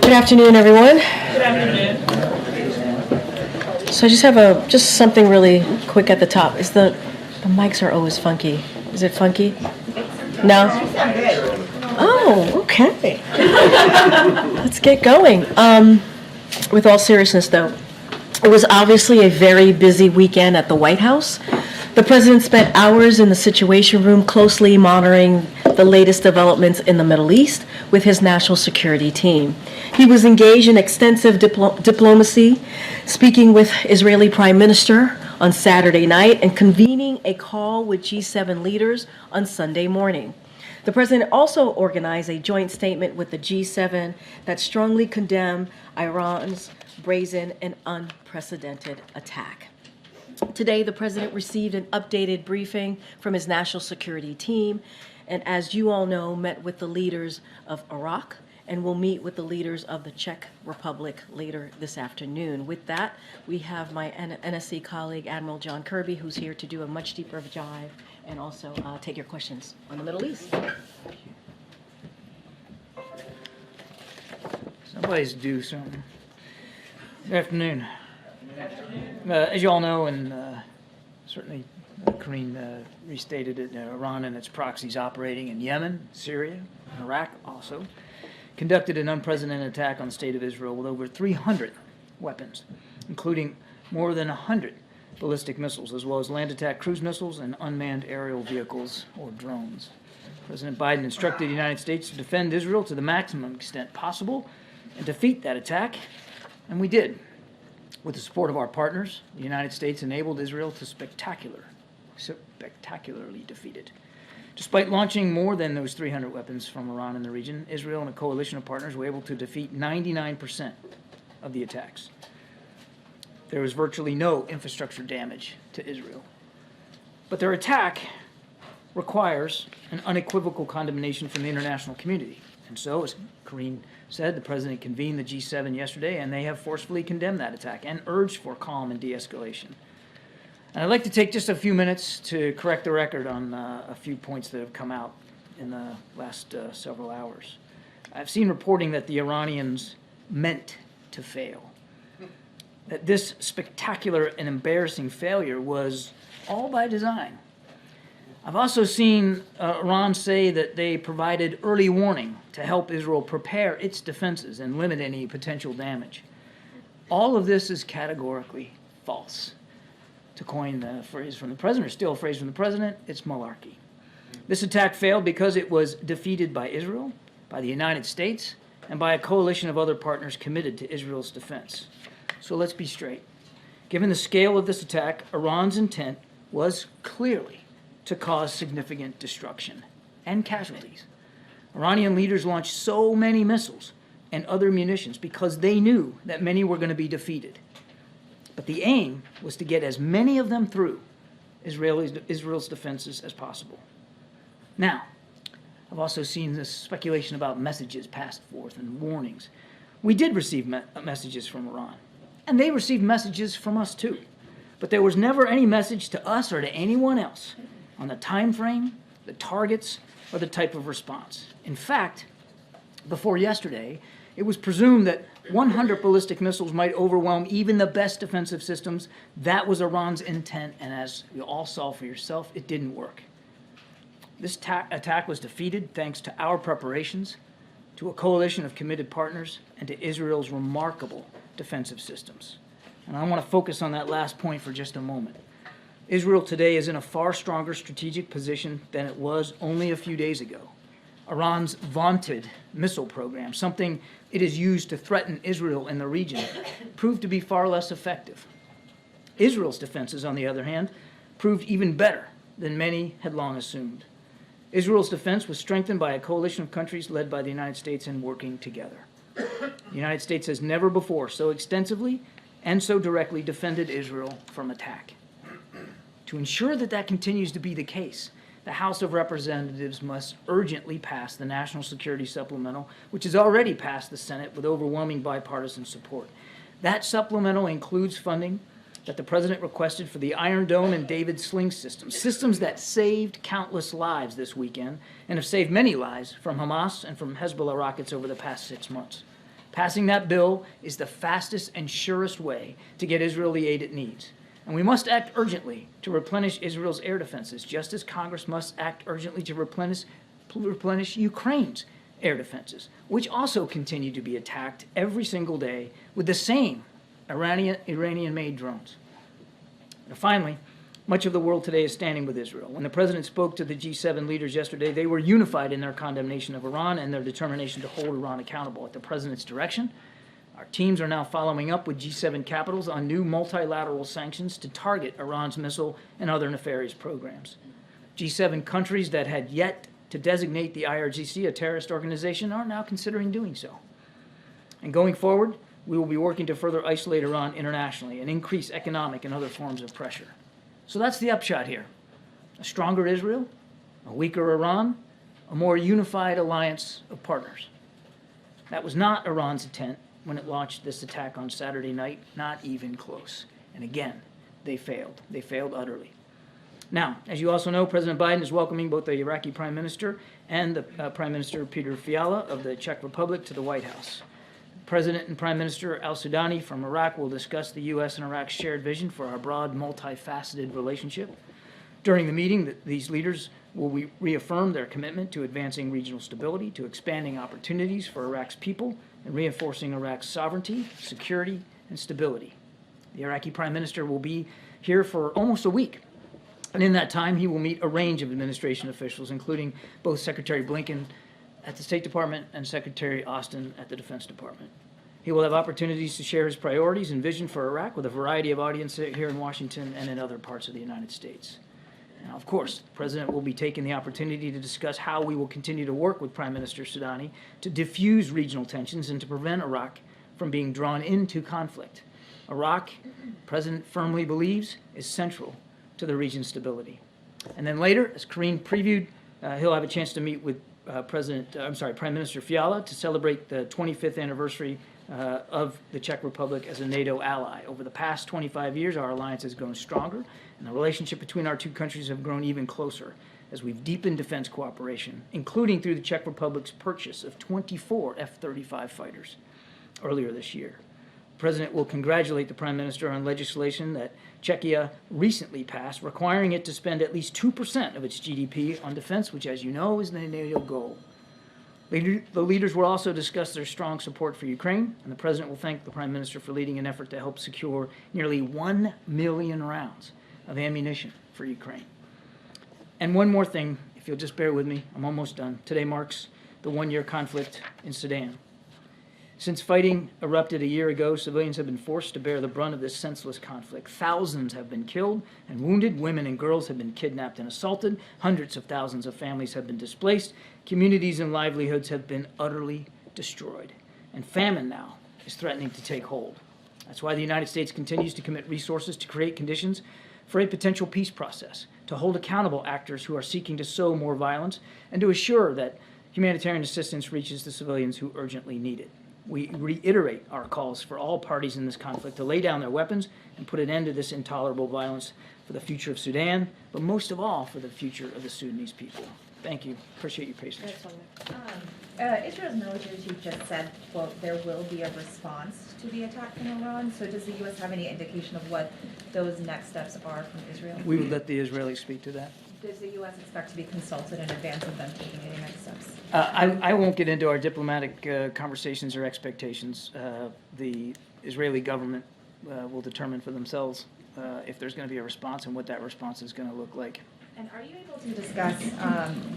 Good afternoon, everyone. Good afternoon. So I just have just something really quick at the top. The mics are always funky. Is it funky? No? Oh, okay. Let's get going. With all seriousness, though, it was obviously a very busy weekend at the White House. The president spent hours in the Situation Room closely monitoring the latest developments in the Middle East with his national security team. He was engaged in extensive diplomacy, speaking with Israeli Prime Minister on Saturday night and convening a call with G7 leaders on Sunday morning. The president also organized a joint statement with the G7 that strongly condemned Iran's brazen and unprecedented attack. Today, the president received an updated briefing from his national security team, and as you all know, met with the leaders of Iraq and will meet with the leaders of the Czech Republic later this afternoon. With that, we have my NSC colleague, Admiral John Kirby, who's here to do a much deeper dive and also take your questions on the Middle East. Somebody's due something. Good afternoon. As you all know, and certainly Karine restated it, Iran and its proxies operating in Yemen, Syria, and Iraq also conducted an unprecedented attack on the state of Israel with over 300 weapons, including more than 100 ballistic missiles, as well as land attack cruise missiles and unmanned aerial vehicles or drones. President Biden instructed the United States to defend Israel to the maximum extent possible and defeat that attack, and we did. With the support of our partners, the United States enabled Israel to spectacularly defeat it. Despite launching more than those 300 weapons from Iran in the region, Israel and a coalition of partners were able to defeat 99% of the attacks. There was virtually no infrastructure damage to Israel. But their attack requires an unequivocal condemnation from the international community. And so, as Karine said, the president convened the G7 yesterday, and they have forcefully condemned that attack and urged for calm and de-escalation. And I'd like to take just a few minutes to correct the record on a few points that have come out in the last several hours. I've seen reporting that the Iranians meant to fail, that this spectacular and embarrassing failure was all by design. I've also seen Iran say that they provided early warning to help Israel prepare its defenses and limit any potential damage. All of this is categorically false. To coin the phrase from the president, or steal a phrase from the president, it's malarkey. This attack failed because it was defeated by Israel, by the United States, and by a coalition of other partners committed to Israel's defense. So let's be straight. Given the scale of this attack, Iran's intent was clearly to cause significant destruction and casualties. Iranian leaders launched so many missiles and other munitions because they knew that many were going to be defeated. But the aim was to get as many of them through Israel's defenses as possible. Now, I've also seen this speculation about messages passed forth and warnings. We did receive messages from Iran, and they received messages from us too. But there was never any message to us or to anyone else on the time frame, the targets, or the type of response. In fact, before yesterday, it was presumed that 100 ballistic missiles might overwhelm even the best defensive systems. That was Iran's intent, and as you all saw for yourself, it didn't work. This attack was defeated thanks to our preparations, to a coalition of committed partners, and to Israel's remarkable defensive systems. And I want to focus on that last point for just a moment. Israel today is in a far stronger strategic position than it was only a few days ago. Iran's vaunted missile program, something it has used to threaten Israel in the region, proved to be far less effective. Israel's defenses, on the other hand, proved even better than many had long assumed. Israel's defense was strengthened by a coalition of countries led by the United States and working together. The United States has never before so extensively and so directly defended Israel from attack. To ensure that that continues to be the case, the House of Representatives must urgently pass the National Security Supplemental, which has already passed the Senate with overwhelming bipartisan support. That supplemental includes funding that the president requested for the Iron Dome and David Sling systems, systems that saved countless lives this weekend and have saved many lives from Hamas and from Hezbollah rockets over the past 6 months. Passing that bill is the fastest and surest way to get Israel the aid it needs. And we must act urgently to replenish Israel's air defenses, just as Congress must act urgently to replenish Ukraine's air defenses, which also continue to be attacked every single day with the same Iranian-made drones. Now, finally, much of the world today is standing with Israel. When the president spoke to the G7 leaders yesterday, they were unified in their condemnation of Iran and their determination to hold Iran accountable. At the president's direction, our teams are now following up with G7 capitals on new multilateral sanctions to target Iran's missile and other nefarious programs. G7 countries that had yet to designate the IRGC a terrorist organization are now considering doing so. And going forward, we will be working to further isolate Iran internationally and increase economic and other forms of pressure. So that's the upshot here. A stronger Israel, a weaker Iran, a more unified alliance of partners. That was not Iran's intent when it launched this attack on Saturday night, not even close. And again, they failed. They failed utterly. Now, as you also know, President Biden is welcoming both the Iraqi Prime Minister and the Prime Minister Peter Fiala of the Czech Republic to the White House. President and Prime Minister al-Sudani from Iraq will discuss the U.S. and Iraq's shared vision for our broad, multifaceted relationship. During the meeting, these leaders will reaffirm their commitment to advancing regional stability, to expanding opportunities for Iraq's people, and reinforcing Iraq's sovereignty, security, and stability. The Iraqi Prime Minister will be here for almost a week, and in that time, he will meet a range of administration officials, including both Secretary Blinken at the State Department and Secretary Austin at the Defense Department. He will have opportunities to share his priorities and vision for Iraq with a variety of audiences here in Washington and in other parts of the United States. Now, of course, the President will be taking the opportunity to discuss how we will continue to work with Prime Minister Sudani to diffuse regional tensions and to prevent Iraq from being drawn into conflict. Iraq, the President firmly believes, is central to the region's stability. And then later, as Karine previewed, he'll have a chance to meet with Prime Minister Fiala to celebrate the 25th anniversary of the Czech Republic as a NATO ally. Over the past 25 years, our alliance has grown stronger, and the relationship between our two countries have grown even closer as we've deepened defense cooperation, including through the Czech Republic's purchase of 24 F-35 fighters earlier this year. The President will congratulate the Prime Minister on legislation that Czechia recently passed, requiring it to spend at least 2% of its GDP on defense, which, as you know, is the NATO goal. The leaders will also discuss their strong support for Ukraine, and the President will thank the Prime Minister for leading an effort to help secure nearly 1 million rounds of ammunition for Ukraine. And one more thing, if you'll just bear with me, I'm almost done. Today marks the one-year conflict in Sudan. Since fighting erupted a year ago, civilians have been forced to bear the brunt of this senseless conflict. Thousands have been killed and wounded. Women and girls have been kidnapped and assaulted. Hundreds of thousands of families have been displaced. Communities and livelihoods have been utterly destroyed. And famine now is threatening to take hold. That's why the United States continues to commit resources to create conditions for a potential peace process, to hold accountable actors who are seeking to sow more violence, and to assure that humanitarian assistance reaches the civilians who urgently need it. We reiterate our calls for all parties in this conflict to lay down their weapons and put an end to this intolerable violence for the future of Sudan, but most of all for the future of the Sudanese people. Thank you. Appreciate your patience. Israel's military chief just said, quote, there will be a response to the attack from Iran. So does the U.S. have any indication of what those next steps are from Israel? We would let the Israelis speak to that. Does the U.S. expect to be consulted in advance of them taking any next steps? I won't get into our diplomatic conversations or expectations. The Israeli government will determine for themselves if there's going to be a response and what that response is going to look like. And are you able to discuss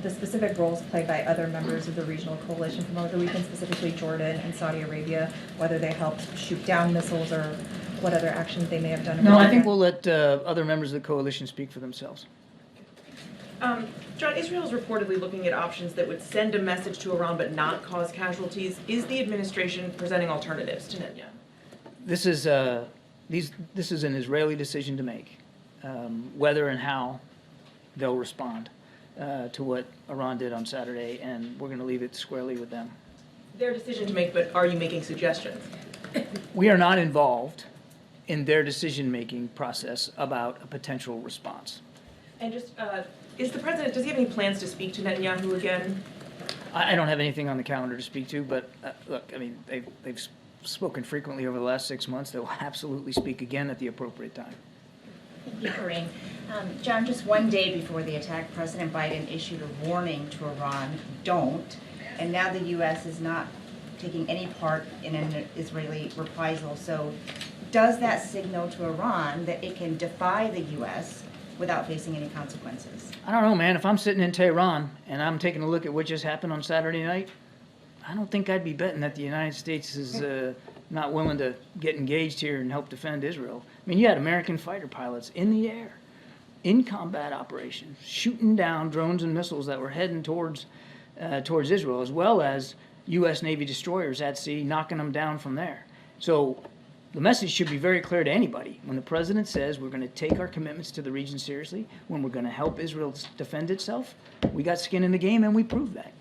the specific roles played by other members of the regional coalition from over the weekend, specifically Jordan and Saudi Arabia, whether they helped shoot down missiles or what other actions they may have done? No, I think we'll let other members of the coalition speak for themselves. John, Israel is reportedly looking at options that would send a message to Iran but not cause casualties. Is the administration presenting alternatives to Netanyahu? This is an Israeli decision to make, whether and how they'll respond to what Iran did on Saturday, and we're going to leave it squarely with them. Their decision to make, but are you making suggestions? We are not involved in their decision-making process about a potential response. And just, does he have any plans to speak to Netanyahu again? I don't have anything on the calendar to speak to, but look, I mean, they've spoken frequently over the last 6 months. They'll absolutely speak again at the appropriate time. Thank you, Karine. John, just one day before the attack, President Biden issued a warning to Iran, don't, and now the U.S. is not taking any part in an Israeli reprisal. So does that signal to Iran that it can defy the U.S. without facing any consequences? I don't know, man. If I'm sitting in Tehran and I'm taking a look at what just happened on Saturday night, I don't think I'd be betting that the United States is not willing to get engaged here and help defend Israel. I mean, you had American fighter pilots in the air, in combat operations, shooting down drones and missiles that were heading towards Israel, as well as U.S. Navy destroyers at sea, knocking them down from there. So the message should be very clear to anybody. When the president says we're going to take our commitments to the region seriously, when we're going to help Israel defend itself, we got skin in the game and we proved that.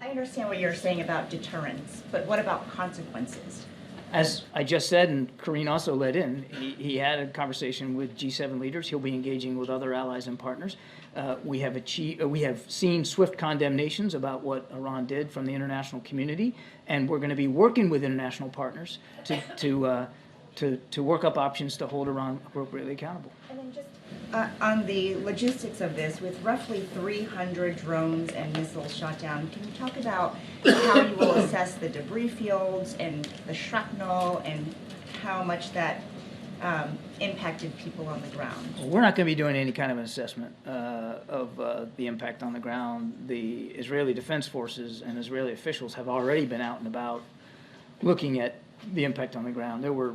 I understand what you're saying about deterrence, but what about consequences? As I just said, and Karine also led in, he had a conversation with G7 leaders. He'll be engaging with other allies and partners. We have seen swift condemnations about what Iran did from the international community, and we're going to be working with international partners to work up options to hold Iran appropriately accountable. And then just on the logistics of this, with roughly 300 drones and missiles shot down, can you talk about how you will assess the debris fields and the shrapnel and how much that impacted people on the ground? We're not going to be doing any kind of an assessment of the impact on the ground. The Israeli Defense Forces and Israeli officials have already been out and about looking at the impact on the ground. There were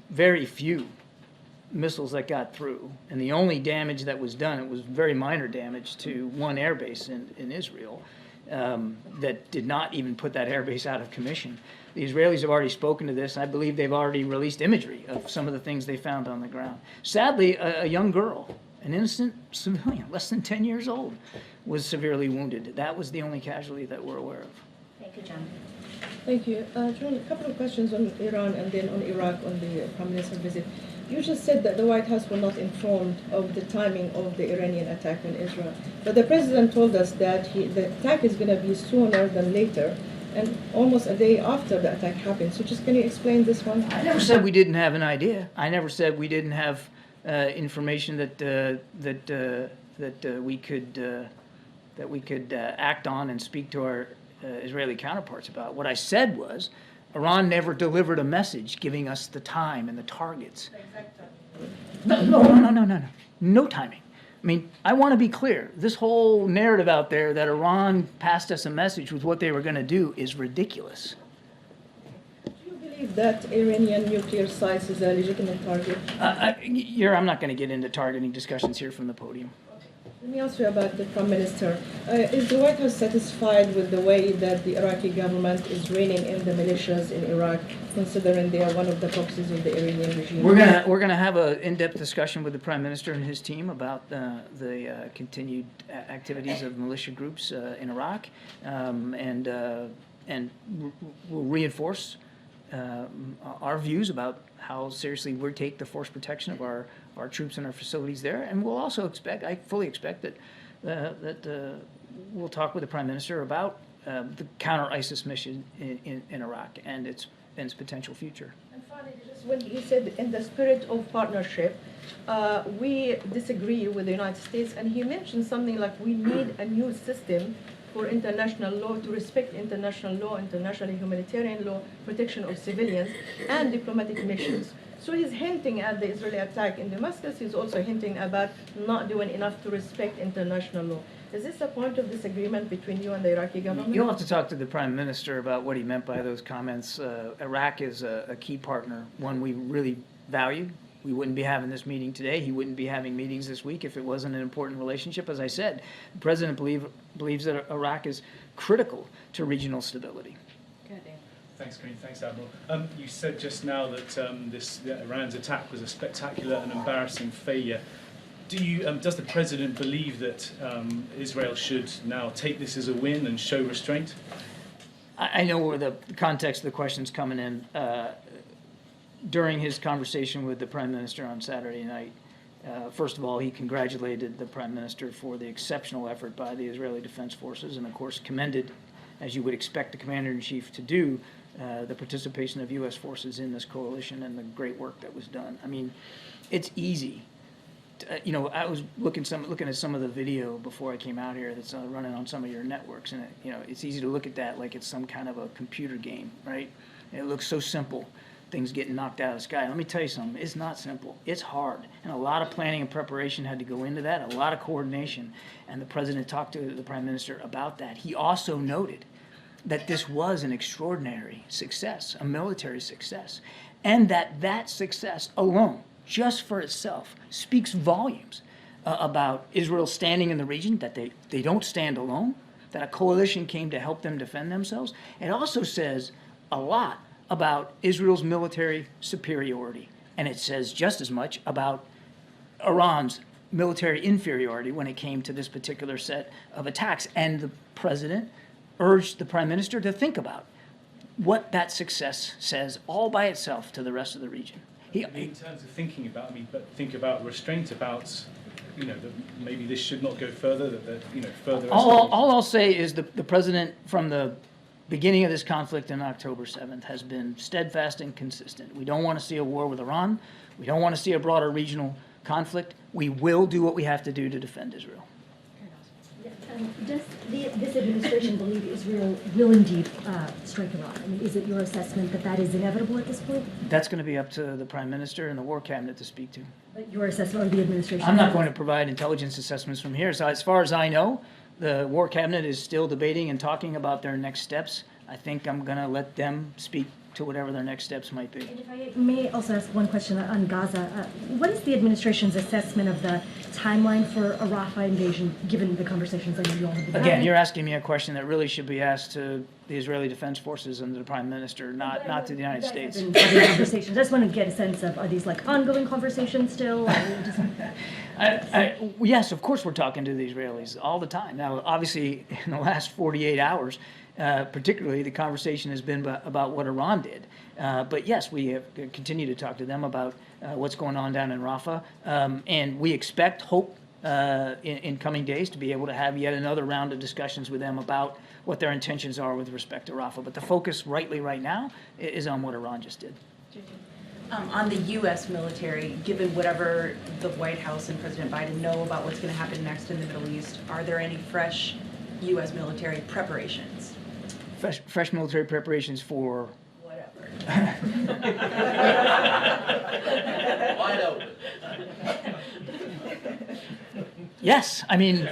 very few missiles that got through, and the only damage that was done, it was very minor damage to one airbase in Israel that did not even put that airbase out of commission. The Israelis have already spoken to this. I believe they've already released imagery of some of the things they found on the ground. Sadly, a young girl, an innocent civilian, less than 10 years old, was severely wounded. That was the only casualty that we're aware of. Thank you, John. Thank you. John, a couple of questions on Iran and then on Iraq on the Prime Minister visit. You just said that the White House was not informed of the timing of the Iranian attack on Israel. But the President told us that the attack is going to be sooner than later, and almost a day after the attack happened. So just can you explain this one? I never said we didn't have an idea. I never said we didn't have information that we could act on and speak to our Israeli counterparts about. What I said was, Iran never delivered a message giving us the time and the targets. No timing. I mean, I want to be clear. This whole narrative out there that Iran passed us a message with what they were going to do is ridiculous. Do you believe that Iranian nuclear sites is a legitimate target? I'm not going to get into targeting discussions here from the podium. Let me ask you about the Prime Minister. Is the White House satisfied with the way that the Iraqi government is reining in the militias in Iraq, considering they are one of the proxies of the Iranian regime? We're gonna have an in-depth discussion with the Prime Minister and his team about the continued activities of militia groups in Iraq, and we'll reinforce our views about how seriously we take the force protection of our troops and our facilities there, and we'll also expect, I fully expect that we'll talk with the Prime Minister about the counter-ISIS mission in Iraq and its potential future. And finally, just when he said in the spirit of partnership, we disagree with the United States, and he mentioned something like we need a new system for international law to respect international law, international humanitarian law, protection of civilians, and diplomatic missions. So he's hinting at the Israeli attack in Damascus. He's also hinting about not doing enough to respect international law. Is this a point of disagreement between you and the Iraqi government? You'll have to talk to the Prime Minister about what he meant by those comments. Iraq is a key partner, one we really value. We wouldn't be having this meeting today. He wouldn't be having meetings this week if it wasn't an important relationship. As I said, the President believes that Iraq is critical to regional stability. Thanks, Karine. Thanks, Admiral. You said just now that Iran's attack was a spectacular and embarrassing failure. Does the President believe that Israel should now take this as a win and show restraint? I know where the context of the question's coming in. During his conversation with the Prime Minister on Saturday night, First of all, he congratulated the Prime Minister for the exceptional effort by the Israeli Defense Forces and, of course, commended, as you would expect the Commander-in-Chief to do, the participation of U.S. forces in this coalition and the great work that was done. I mean, it's easy. I was looking at some of the video before I came out here that's running on some of your networks, and it's easy to look at that like it's some kind of a computer game, right? And it looks so simple. Things getting knocked out of the sky. Let me tell you something, it's not simple. It's hard. And a lot of planning and preparation had to go into that, a lot of coordination. And the President talked to the Prime Minister about that. He also noted that this was an extraordinary success, a military success, and that success alone, just for itself, speaks volumes about Israel standing in the region, that they don't stand alone, that a coalition came to help them defend themselves. It also says a lot about Israel's military superiority, and it says just as much about Iran's military inferiority when it came to this particular set of attacks. And the President urged the Prime Minister to think about what that success says all by itself to the rest of the region. In terms of thinking about, but think about restraint, about, that maybe this should not go further, further. All I'll say is the President, from the beginning of this conflict on October 7th, has been steadfast and consistent. We don't want to see a war with Iran. We don't want to see a broader regional conflict. We will do what we have to do to defend Israel. Does this administration believe Israel will indeed strike Iran? I mean, is it your assessment that is inevitable at this point? That's going to be up to the Prime Minister and the War Cabinet to speak to. But your assessment of the administration? I'm not going to provide intelligence assessments from here. So as far as I know, the War Cabinet is still debating and talking about their next steps. I think I'm going to let them speak to whatever their next steps might be. And if I may also ask one question on Gaza, what is the administration's assessment of the timeline for a Rafah invasion, given the conversations that you all have been having? Again, you're asking me a question that really should be asked to the Israeli Defense Forces and the Prime Minister, not to the United States. Conversations. I just want to get a sense of, are these like ongoing conversations still? Yes, of course we're talking to the Israelis all the time. Now, obviously, in the last 48 hours, particularly, the conversation has been about what Iran did. But yes, we have continued to talk to them about what's going on down in Rafah. And we hope in coming days to be able to have yet another round of discussions with them about what their intentions are with respect to Rafah. But the focus rightly right now is on what Iran just did. On the U.S. military, given whatever the White House and President Biden know about what's going to happen next in the Middle East, are there any fresh U.S. military preparations? Fresh military preparations for Whatever. Wide open. Yes, I mean,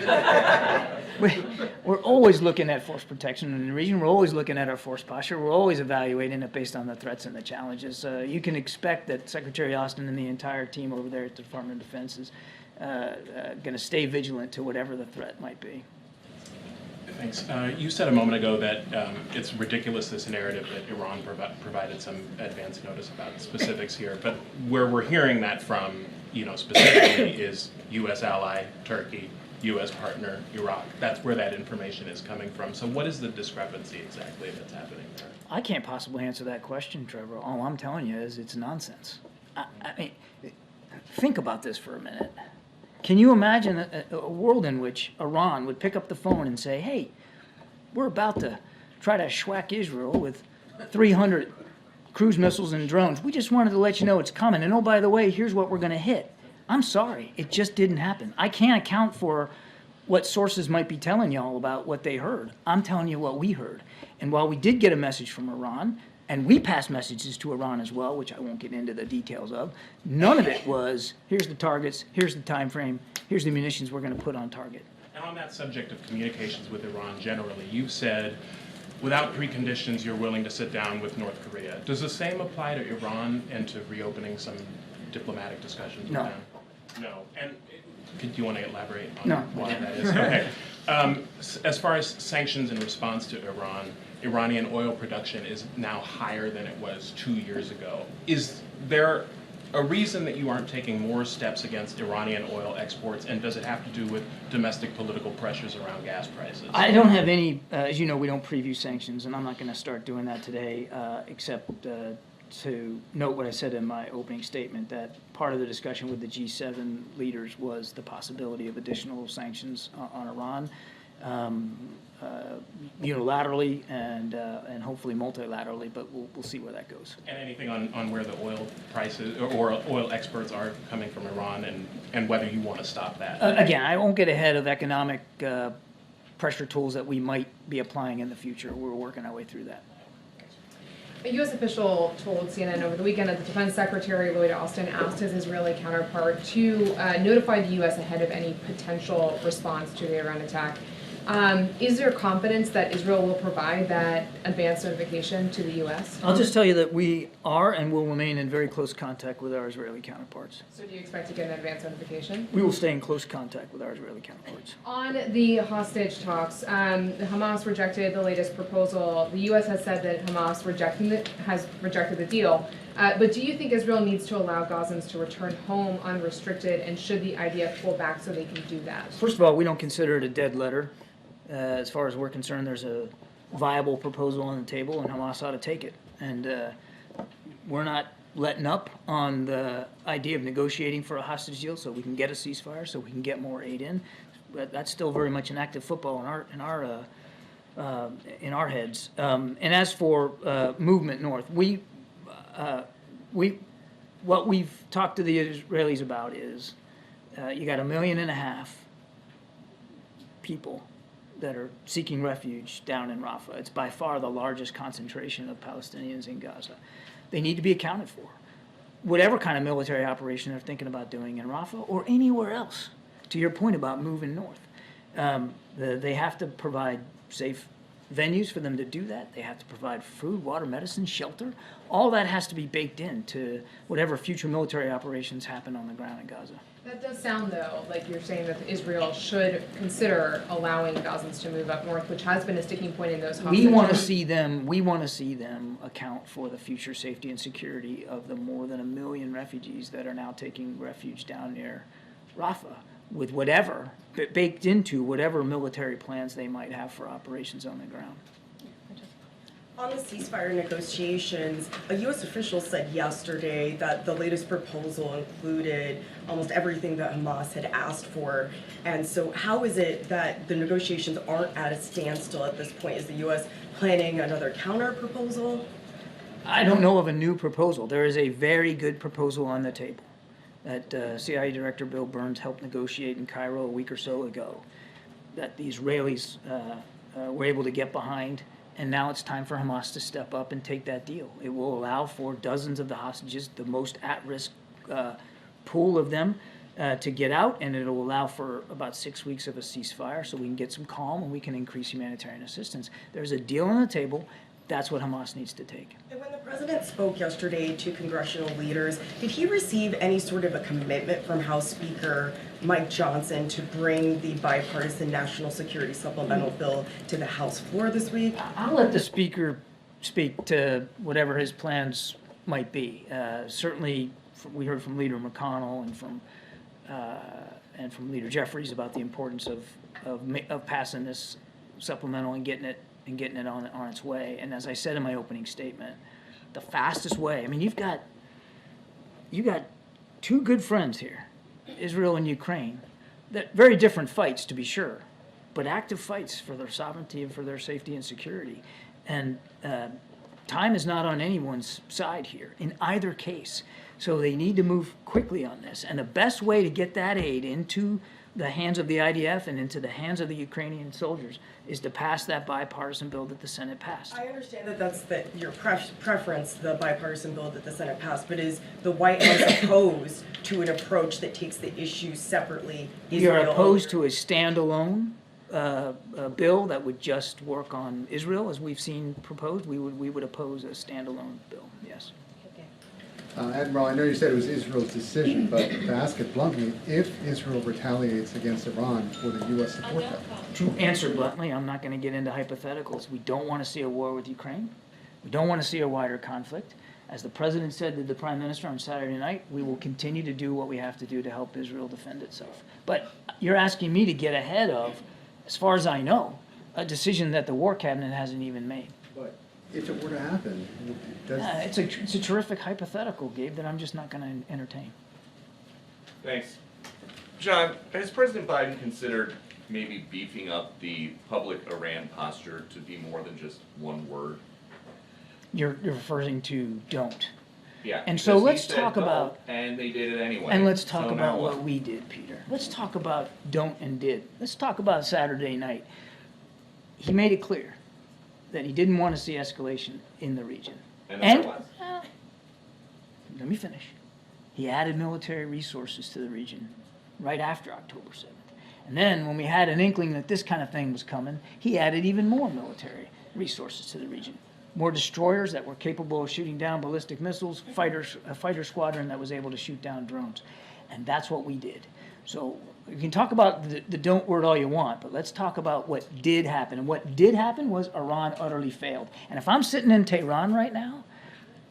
we're always looking at force protection in the region. We're always looking at our force posture. We're always evaluating it based on the threats and the challenges. You can expect that Secretary Austin and the entire team over there at the Department of Defense is going to stay vigilant to whatever the threat might be. Thanks. You said a moment ago that it's ridiculous, this narrative that Iran provided some advance notice about specifics here, but where we're hearing that from, specifically is U.S. ally, Turkey, U.S. partner, Iraq. That's where that information is coming from. So what is the discrepancy exactly that's happening there? I can't possibly answer that question, Trevor. All I'm telling you is it's nonsense. I mean, think about this for a minute. Can you imagine a world in which Iran would pick up the phone and say, hey, we're about to try to schwack Israel with 300 cruise missiles and drones. We just wanted to let you know it's coming. And oh, by the way, here's what we're going to hit. I'm sorry. It just didn't happen. I can't account for what sources might be telling y'all about what they heard. I'm telling you what we heard. And while we did get a message from Iran, and we passed messages to Iran as well, which I won't get into the details of, none of it was, here's the targets, here's the time frame, here's the munitions we're going to put on target. And on that subject of communications with Iran generally, you've said without preconditions you're willing to sit down with North Korea. Does the same apply to Iran and to reopening some diplomatic discussions with them? No. And do you want to elaborate on why that is? Okay. As far as sanctions in response to Iran, Iranian oil production is now higher than it was 2 years ago. Is there a reason that you aren't taking more steps against Iranian oil exports, and does it have to do with domestic political pressures around gas prices? I don't have any, as you know, we don't preview sanctions, and I'm not going to start doing that today, except to note what I said in my opening statement, that part of the discussion with the G7 leaders was the possibility of additional sanctions on Iran, unilaterally and hopefully multilaterally, but we'll see where that goes. And anything on where the oil prices or oil exports are coming from Iran and whether you want to stop that? Again, I won't get ahead of economic pressure tools that we might be applying in the future. We're working our way through that. A U.S. official told CNN over the weekend that the Defense Secretary Lloyd Austin asked his Israeli counterpart to notify the U.S. ahead of any potential response to the Iran attack. Is there confidence that Israel will provide that advance notification to the U.S.? I'll just tell you that we are and will remain in very close contact with our Israeli counterparts. So do you expect to get an advance notification? We will stay in close contact with our Israeli counterparts. On the hostage talks, Hamas rejected the latest proposal. The U.S. has said that Hamas has rejected the deal. But do you think Israel needs to allow Gazans to return home unrestricted, and should the IDF pull back so they can do that? First of all, we don't consider it a dead letter. As far as we're concerned, there's a viable proposal on the table, and Hamas ought to take it. And we're not letting up on the idea of negotiating for a hostage deal so we can get a ceasefire, so we can get more aid in. But that's still very much an active football in our heads. And as for movement north, what we've talked to the Israelis about is you got 1.5 million people that are seeking refuge down in Rafah. It's by far the largest concentration of Palestinians in Gaza. They need to be accounted for. Whatever kind of military operation they're thinking about doing in Rafah or anywhere else, to your point about moving north, they have to provide safe venues for them to do that. They have to provide food, water, medicine, shelter. All that has to be baked into whatever future military operations happen on the ground in Gaza. That does sound, though, like you're saying that Israel should consider allowing Gazans to move up north, which has been a sticking point in those hostage. We want to see them account for the future safety and security of the more than 1 million refugees that are now taking refuge down near Rafah, with whatever baked into whatever military plans they might have for operations on the ground. On the ceasefire negotiations, a U.S. official said yesterday that the latest proposal included almost everything that Hamas had asked for. And so how is it that the negotiations aren't at a standstill at this point? Is the U.S. planning another counter proposal? I don't know of a new proposal. There is a very good proposal on the table that CIA Director Bill Burns helped negotiate in Cairo a week or so ago, that the Israelis were able to get behind. And now it's time for Hamas to step up and take that deal. It will allow for dozens of the hostages, the most at-risk pool of them, to get out, and it'll allow for about 6 weeks of a ceasefire so we can get some calm and we can increase humanitarian assistance. There's a deal on the table. That's what Hamas needs to take. And when the president spoke yesterday to congressional leaders, did he receive any sort of a commitment from House Speaker Mike Johnson to bring the bipartisan national security supplemental bill to the House floor this week? I'll let the speaker speak to whatever his plans might be. Certainly, we heard from Leader McConnell and from Leader Jeffries about the importance of passing this supplemental and getting it on its way. And as I said in my opening statement, the fastest way. I mean, you've got two good friends here, Israel and Ukraine, that very different fights to be sure, but active fights for their sovereignty and for their safety and security. And time is not on anyone's side here in either case. So they need to move quickly on this. And the best way to get that aid into the hands of the IDF and into the hands of the Ukrainian soldiers is to pass that bipartisan bill that the Senate passed. I understand that that's your preference, the bipartisan bill that the Senate passed, but is the White House opposed to an approach that takes the issue separately? We are opposed to a standalone bill that would just work on Israel, as we've seen proposed. We would oppose a standalone bill, yes. Admiral, I know you said it was Israel's decision, but to ask it bluntly, if Israel retaliates against Iran, will the U.S. support that? To answer bluntly, I'm not going to get into hypotheticals. We don't want to see a war with Ukraine. We don't want to see a wider conflict. As the President said to the Prime Minister on Saturday night, we will continue to do what we have to do to help Israel defend itself. But you're asking me to get ahead of, as far as I know, a decision that the War Cabinet hasn't even made. But if it were to happen, does, It's a terrific hypothetical, Gabe, that I'm just not going to entertain. Thanks. John, has President Biden considered maybe beefing up the public Iran posture to be more than just one word? You're referring to don't. Yeah. And so because he let's said talk don't, about, and they did it anyway. and let's talk So now about what we did, Peter. Let's talk about don't and did. Let's talk about Saturday night. He made it clear that he didn't want to see escalation in the region. And there was. Let me finish. He added military resources to the region right after October 7th. And then when we had an inkling that this kind of thing was coming, he added even more military resources to the region. More destroyers that were capable of shooting down ballistic missiles, a fighter squadron that was able to shoot down drones. And that's what we did. So you can talk about the don't word all you want, but let's talk about what did happen. And what did happen was Iran utterly failed. And if I'm sitting in Tehran right now,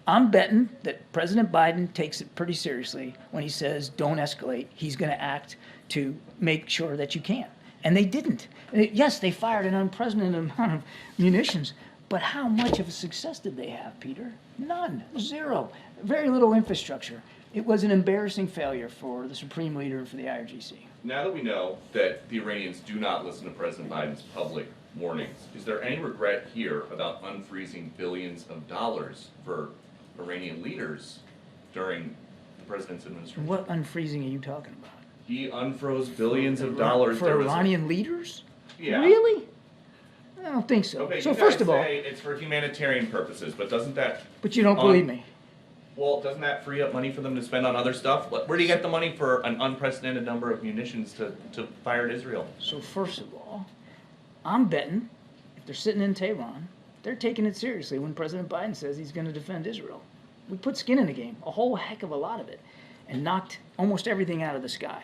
I'm betting that President Biden takes it pretty seriously when he says don't escalate. He's going to act to make sure that you can't. And they didn't. Yes, they fired an unprecedented amount of munitions, but how much of a success did they have, Peter? None. Zero. Very little infrastructure. It was an embarrassing failure for the Supreme Leader and for the IRGC. Now that we know that the Iranians do not listen to President Biden's public warnings, is there any regret here about unfreezing billions of dollars for Iranian leaders during the president's administration? What unfreezing are you talking about? He unfroze billions of dollars. For There was a- Iranian leaders? Yeah. Really? I don't think so. Okay, So you first guys of all, say it's for humanitarian purposes, but doesn't that? but you don't believe me. Well, doesn't that free up money for them to spend on other stuff? Where do you get the money for an unprecedented number of munitions to fire at Israel? So first of all, I'm betting if they're sitting in Tehran, they're taking it seriously when President Biden says he's going to defend Israel. We put skin in the game, a whole heck of a lot of it, and knocked almost everything out of the sky.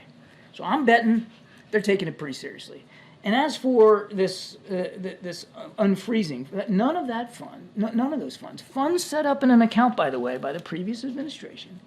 So I'm betting they're taking it pretty seriously. And as for this unfreezing, none of that fund, none of those funds set up in an account, by the way, by the previous administration,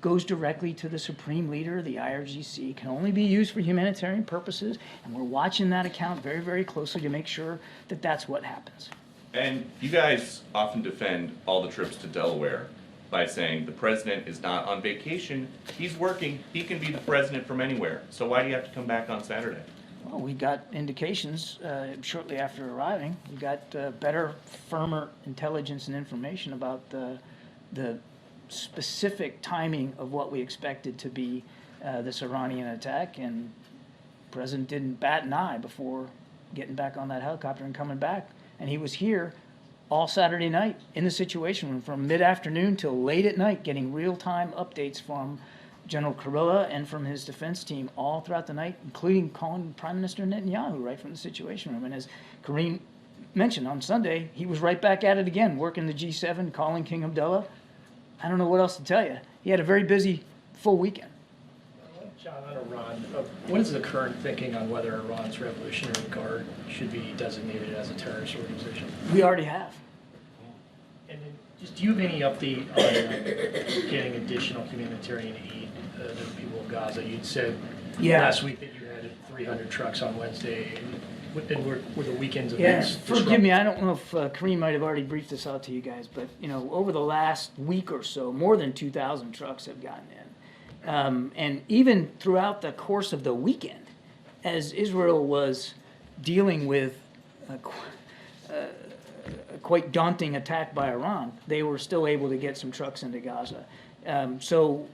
goes directly to the Supreme Leader, the IRGC, can only be used for humanitarian purposes, and we're watching that account very, very closely to make sure that that's what happens. And you guys often defend all the trips to Delaware by saying the president is not on vacation, he's working, he can be the president from anywhere. So why do you have to come back on Saturday? Well, we got indications shortly after arriving. We got better, firmer intelligence and information about the specific timing of what we expected to be this Iranian attack, and the president didn't bat an eye before getting back on that helicopter and coming back. And he was here all Saturday night in the Situation Room from mid-afternoon till late at night, getting real-time updates from General Kurilla and from his defense team all throughout the night, including calling Prime Minister Netanyahu right from the Situation Room. And as Karine mentioned, on Sunday, he was right back at it again, working the G7, calling King Abdullah. I don't know what else to tell you. He had a very busy, full weekend. John, on Iran, what is the current thinking on whether Iran's Revolutionary Guard should be designated as a terrorist organization? We already have. And then, just do you have any update on getting additional humanitarian aid to the people of Gaza? You'd said last week that you had 300 trucks on Wednesday. And were the weekend's events Forgive me, I don't know if Karine might have already briefed this out to you guys, but over the last week or so, more than 2,000 trucks have gotten in. And even throughout the course of the weekend, as Israel was dealing with a quite daunting attack by Iran, they were still able to get some trucks into Gaza. So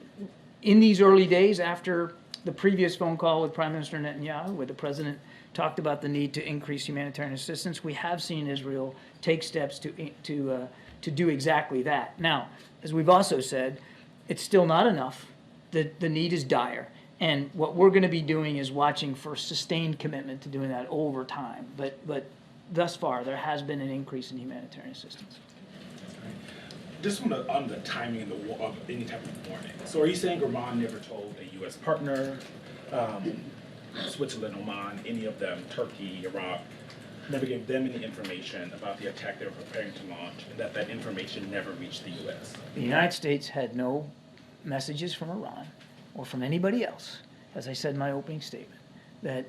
in these early days after the previous phone call with Prime Minister Netanyahu, where the president talked about the need to increase humanitarian assistance, we have seen Israel take steps to do exactly that. Now, as we've also said, it's still not enough. The need is dire. And what we're going to be doing is watching for sustained commitment to doing that over time. But thus far, there has been an increase in humanitarian assistance. Just on the timing of any type of warning. So are you saying Iran never told a U.S. partner, Switzerland, Oman, any of them, Turkey, Iraq, never gave them any information about the attack they were preparing to launch, and that information never reached the U.S.? The United States had no messages from Iran or from anybody else, as I said in my opening statement, that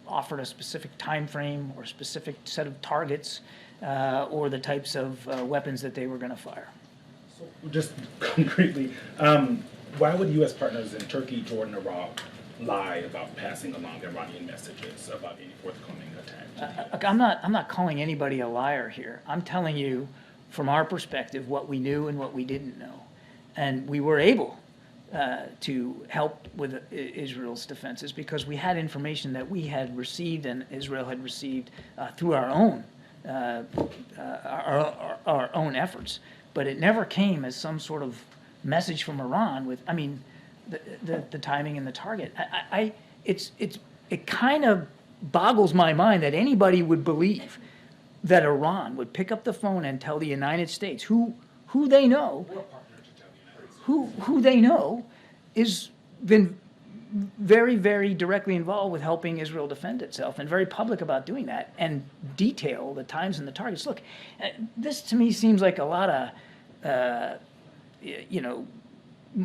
offered a specific time frame or a specific set of targets or the types of weapons that they were going to fire. Just concretely, why would U.S. partners in Turkey, Jordan, Iraq lie about passing along Iranian messages about any forthcoming attack? Look, I'm not calling anybody a liar here. I'm telling you, from our perspective, what we knew and what we didn't know, and we were able to help with Israel's defenses because we had information that we had received and Israel had received through our own efforts. But it never came as some sort of message from Iran with, I mean, the timing and the target. It kind of boggles my mind that anybody would believe that Iran would pick up the phone and tell the United States, who they know, who they know is been very, very directly involved with helping Israel defend itself and very public about doing that and detail the times and the targets. Look, this to me seems like a lot of,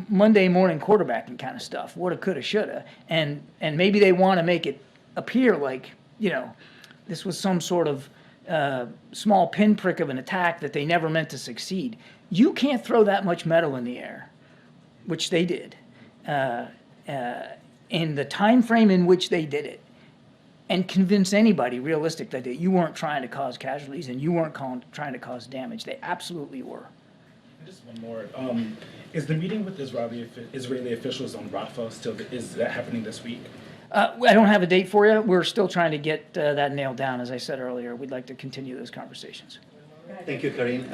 Monday morning quarterbacking kind of stuff, woulda, coulda, shoulda, and maybe they want to make it appear like, this was some sort of small pinprick of an attack that they never meant to succeed. You can't throw that much metal in the air, which they did, in the time frame in which they did it, and convince anybody realistic that you weren't trying to cause casualties and you weren't trying to cause damage. They absolutely were. Just one more. Is the meeting with Israeli officials on Rafah is that happening this week? I don't have a date for you. We're still trying to get that nailed down. As I said earlier, we'd like to continue those conversations. Thank you, Karine.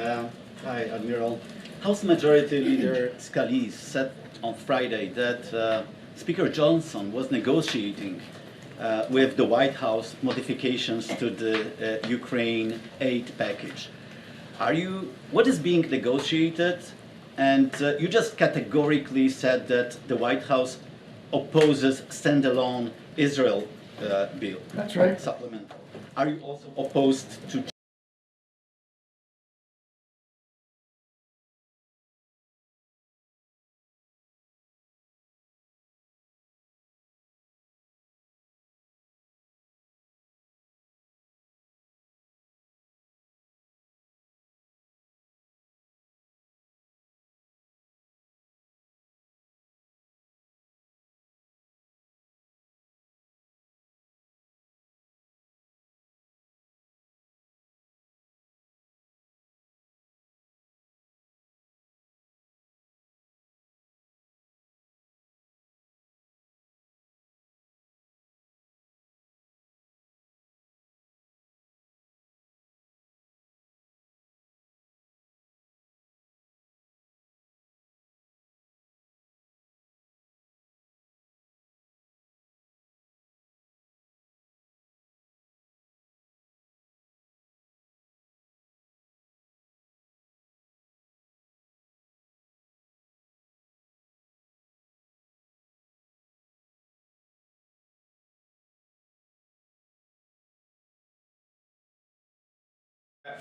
Hi, Admiral. House Majority Leader Scalise said on Friday that Speaker Johnson was negotiating with the White House modifications to the Ukraine aid package. What is being negotiated? And you just categorically said that the White House opposes standalone Israel bill. That's right. Supplemental. Are you also opposed to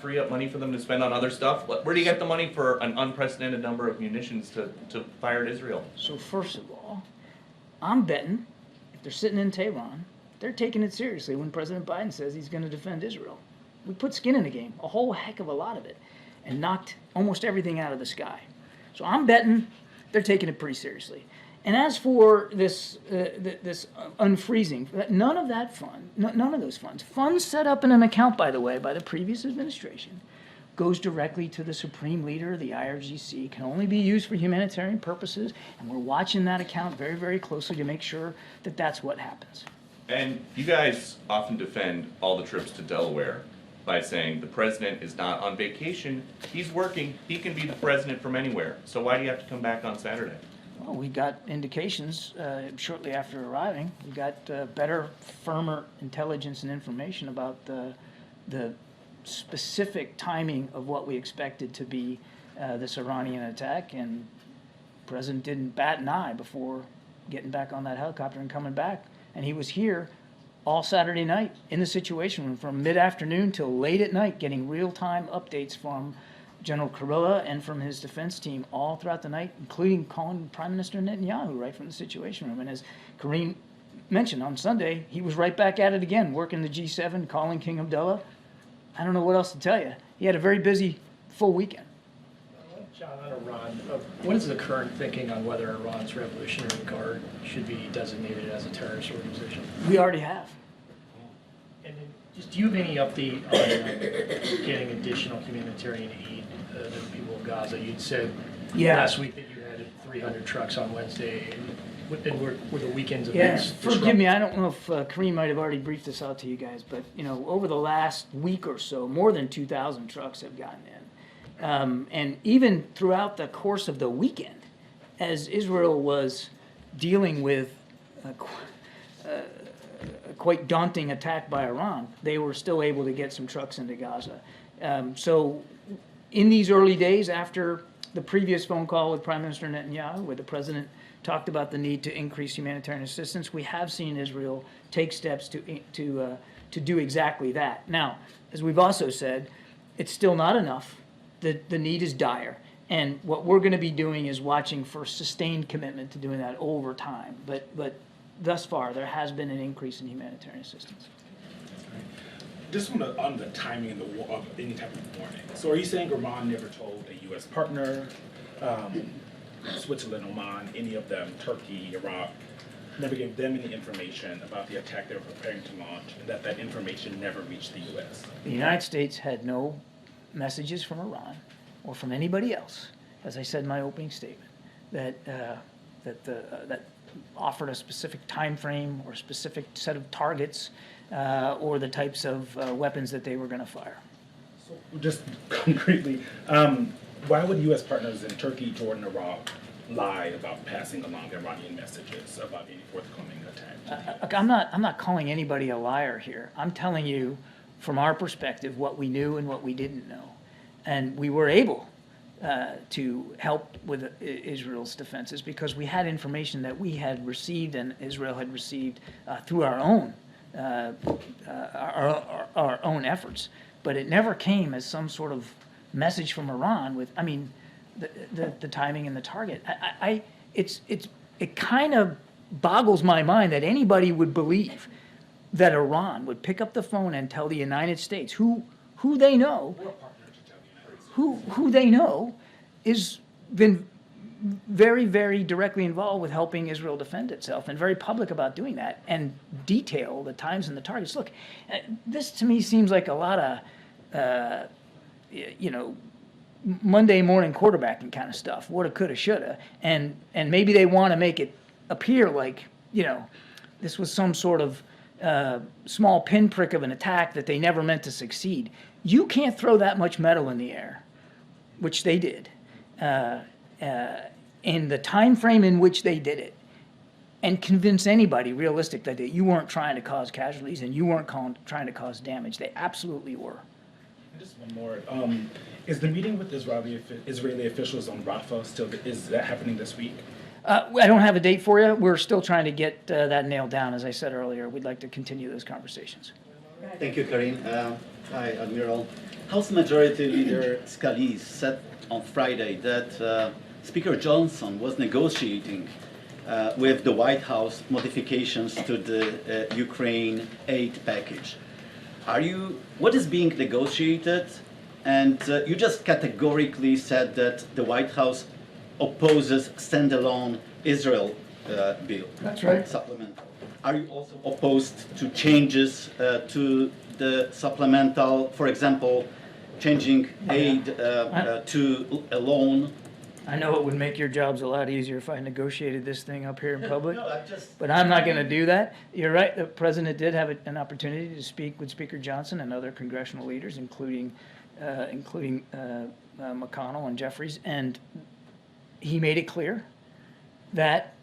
free up money for them to spend on other stuff? Where do you get the money for an unprecedented number of munitions to fire at Israel? So first of all, I'm betting if they're sitting in Tehran, they're taking it seriously when President Biden says he's going to defend Israel. We put skin in the game, a whole heck of a lot of it, and knocked almost everything out of the sky. So I'm betting they're taking it pretty seriously. And as for this unfreezing, none of those funds set up in an account, by the way, by the previous administration, goes directly to the supreme leader of the IRGC, can only be used for humanitarian purposes, and we're watching that account very, very closely to make sure that that's what happens. And you guys often defend all the trips to Delaware by saying the president is not on vacation, he's working, he can be the president from anywhere. So why do you have to come back on Saturday? Well, we got indications shortly after arriving. We got better, firmer intelligence and information about the specific timing of what we expected to be this Iranian attack, and the president didn't bat an eye before getting back on that helicopter and coming back. And he was here all Saturday night in the Situation Room from mid-afternoon till late at night, getting real-time updates from General Kurilla and from his defense team all throughout the night, including calling Prime Minister Netanyahu right from the Situation Room. And as Karine mentioned, on Sunday, he was right back at it again, working the G7, calling King Abdullah. I don't know what else to tell you. He had a very busy, full weekend. John, on Iran, what is the current thinking on whether Iran's Revolutionary Guard should be designated as a terrorist organization? We already have. And then, just do you have any update on getting additional humanitarian aid to the people of Gaza? You'd said last week that you had 300 trucks on Wednesday. And were the weekend's events Forgive me, I don't know if Karine might have already briefed this out to you guys, but over the last week or so, more than 2,000 trucks have gotten in. And even throughout the course of the weekend, as Israel was dealing with a quite daunting attack by Iran, they were still able to get some trucks into Gaza. So in these early days after the previous phone call with Prime Minister Netanyahu, where the president talked about the need to increase humanitarian assistance, we have seen Israel take steps to do exactly that. Now, as we've also said, it's still not enough. The need is dire. And what we're going to be doing is watching for sustained commitment to doing that over time. But thus far, there has been an increase in humanitarian assistance. Just on the timing of any type of warning. So are you saying Iran never told a U.S. partner, Switzerland, Oman, any of them, Turkey, Iraq, never gave them any information about the attack they were preparing to launch, and that information never reached the U.S.? The United States had no messages from Iran or from anybody else, as I said in my opening statement, that offered a specific time frame or a specific set of targets or the types of weapons that they were going to fire. So just concretely, why would U.S. partners in Turkey, Jordan, Iraq lie about passing along Iranian messages about any forthcoming attack? Look, I'm not calling anybody a liar here. I'm telling you, from our perspective, what we knew and what we didn't know, and we were able to help with Israel's defenses because we had information that we had received and Israel had received through our own efforts. But it never came as some sort of message from Iran with, I mean, the timing and the target. It kind of boggles my mind that anybody would believe that Iran would pick up the phone and tell the United States, who they know, who they know is been very, very directly involved with helping Israel defend itself and very public about doing that and detail the times and the targets. Look, this to me seems like a lot of, Monday morning quarterbacking kind of stuff, woulda, coulda, shoulda, and maybe they want to make it appear like, this was some sort of small pinprick of an attack that they never meant to succeed. You can't throw that much metal in the air, which they did, in the time frame in which they did it, and convince anybody realistic that you weren't trying to cause casualties and you weren't trying to cause damage. They absolutely were. And just one more. Is the meeting with Israeli officials on Rafah is that happening this week? I don't have a date for you. We're still trying to get that nailed down. As I said earlier, we'd like to continue those conversations. Thank you, Karine. Hi, Admiral. House Majority Leader Scalise said on Friday that Speaker Johnson was negotiating with the White House modifications to the Ukraine aid package. What is being negotiated? And you just categorically said that the White House opposes standalone Israel bill. That's right. Supplemental. Are you also opposed to changes to the supplemental, for example, changing aid to a loan? I know it would make your jobs a lot easier if I negotiated this thing up here in public, No, but I'm not going to do that. You're right, the president did have an opportunity to speak with Speaker Johnson and other congressional leaders, including McConnell and Jeffries, and he made it clear that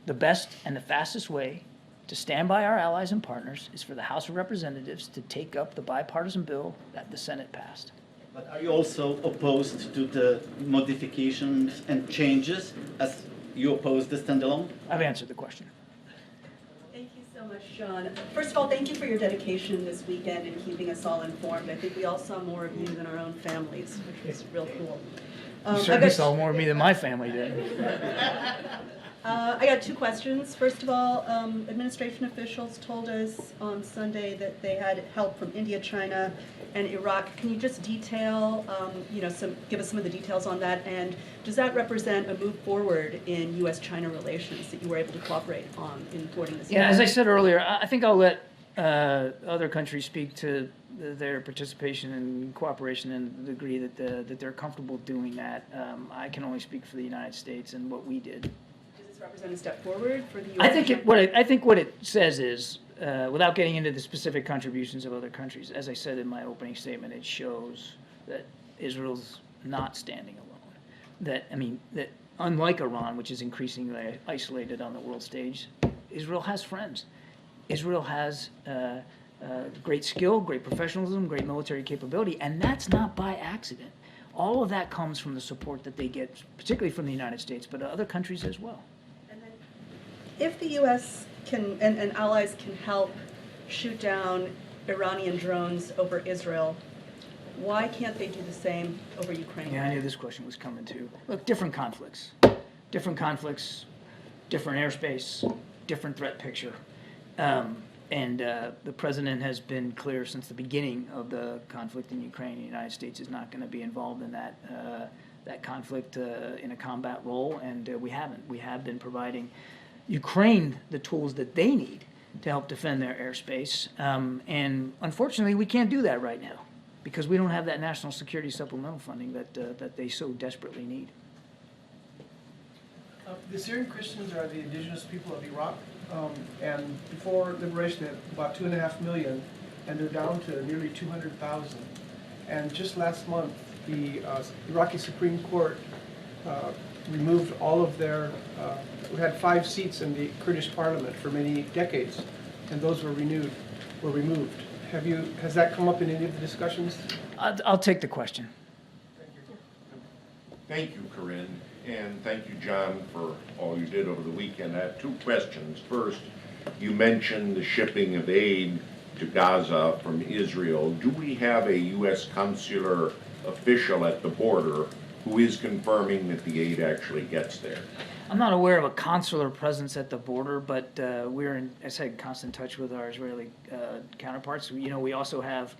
the best and the fastest way to stand by our allies and partners is for the House of Representatives to take up the bipartisan bill that the Senate passed. But are you also opposed to the modifications and changes as you oppose the standalone? I've answered the question. Thank you so much, Sean. First of all, thank you for your dedication this weekend and keeping us all informed. I think we all saw more of you than our own families, which was real cool. You certainly saw more of me than my family did. I got two questions. First of all, administration officials told us on Sunday that they had help from India, China, and Iraq. Can you just detail, give us some of the details on that? And does that represent a move forward in U.S.-China relations that you were able to cooperate on in thwarting this? Yeah, as I said earlier, I think I'll let other countries speak to their participation and cooperation and the degree that they're comfortable doing that. I can only speak for the United States and what we did. Does this represent a step forward for the U.S.? I think what it says is, without getting into the specific contributions of other countries, as I said in my opening statement, it shows that Israel's not standing alone. That unlike Iran, which is increasingly isolated on the world stage, Israel has friends. Israel has great skill, great professionalism, great military capability, and that's not by accident. All of that comes from the support that they get, particularly from the United States, but other countries as well. If the U.S. can and allies can help shoot down Iranian drones over Israel, why can't they do the same over Ukraine? Yeah, I knew this question was coming too. Look, different conflicts, different airspace, different threat picture. And the president has been clear since the beginning of the conflict in Ukraine. The United States is not going to be involved in that conflict in a combat role, and we haven't. We have been providing Ukraine the tools that they need to help defend their airspace, and unfortunately, we can't do that right now because we don't have that national security supplemental funding that they so desperately need. The Syrian Christians are the indigenous people of Iraq, and before liberation they had about 2.5 million, and they're down to nearly 200,000. And just last month, the Iraqi Supreme Court removed all of their, we had 5 seats in the Kurdish parliament for many decades, and those were removed. Has that come up in any of the discussions? I'll take the question. Thank you, Karine, and thank you, John, for all you did over the weekend. I have 2 questions. First, you mentioned the shipping of aid to Gaza from Israel. Do we have a U.S. consular official at the border who is confirming that the aid actually gets there? I'm not aware of a consular presence at the border, but we're in, as I said, constant touch with our Israeli counterparts. We also have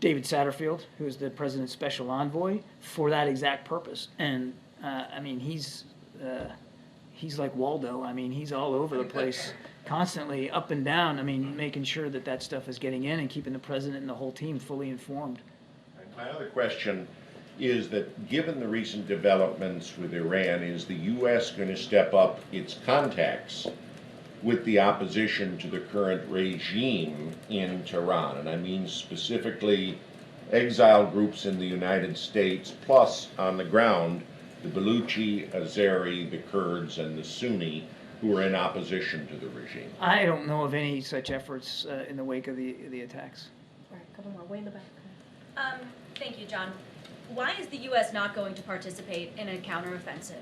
David Satterfield, who is the president's special envoy for that exact purpose. And he's like Waldo. He's all over the place, constantly up and down. Making sure that stuff is getting in and keeping the president and the whole team fully informed. My other question is that given the recent developments with Iran, is the U.S. going to step up its contacts with the opposition to the current regime in Tehran? And I mean specifically exile groups in the United States, plus on the ground, the Baluchi, Azeri, the Kurds, and the Sunni, who are in opposition to the regime. I don't know of any such efforts in the wake of the attacks. All right, couple more, way in the back. Thank you, John. Why is the U.S. not going to participate in a counteroffensive?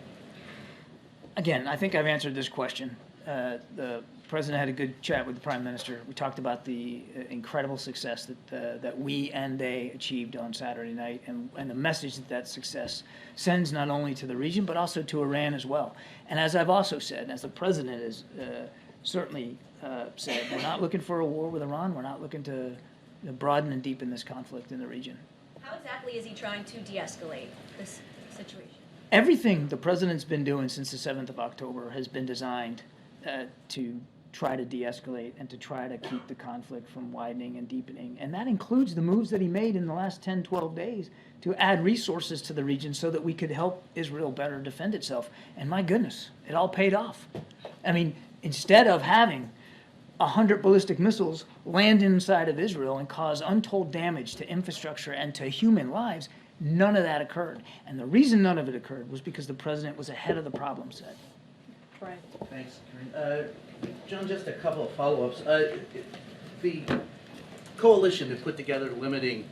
Again, I think I've answered this question. The president had a good chat with the prime minister. We talked about the incredible success that we and they achieved on Saturday night, and the message that success sends not only to the region but also to Iran as well. And as I've also said, as the president has certainly said, we're not looking for a war with Iran. We're not looking to broaden and deepen this conflict in the region. How exactly is he trying to de-escalate this situation? Everything the president's been doing since the 7th of October has been designed to try to de-escalate and to try to keep the conflict from widening and deepening. And that includes the moves that he made in the last 10, 12 days to add resources to the region so that we could help Israel better defend itself. And my goodness, it all paid off. Instead of having 100 ballistic missiles land inside of Israel and cause untold damage to infrastructure and to human lives, none of that occurred. And the reason none of it occurred was because the president was ahead of the problem set. Right. Thanks, Karine. John, just a couple of follow-ups. The coalition that put together limiting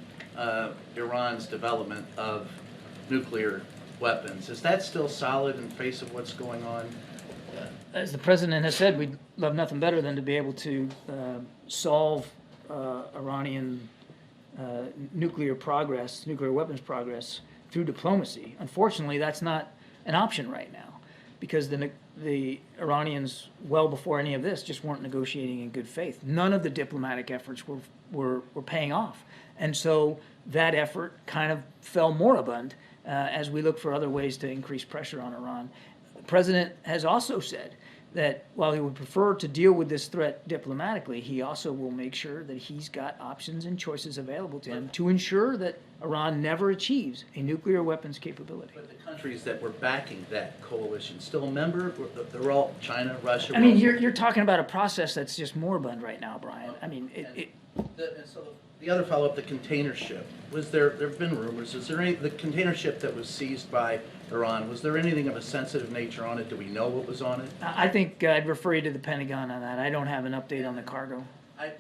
Iran's development of nuclear weapons, is that still solid in face of what's going on? As the president has said, we'd love nothing better than to be able to solve Iranian nuclear weapons progress through diplomacy. Unfortunately, that's not an option right now because the the Iranians, well before any of this, just weren't negotiating in good faith. None of the diplomatic efforts were paying off. And so that effort kind of fell moribund as we look for other ways to increase pressure on Iran. The president has also said that while he would prefer to deal with this threat diplomatically, he also will make sure that he's got options and choices available to him to ensure that Iran never achieves a nuclear weapons capability. But the countries that were backing that coalition still a member? They're all China, Russia. I mean, you're talking about a process that's just moribund right now, Brian. I mean, The other follow-up, the container ship. There have been rumors. Is there the container ship that was seized by Iran, was there anything of a sensitive nature on it? Do we know what was on it? I think I'd refer you to the Pentagon on that. I don't have an update on the cargo. I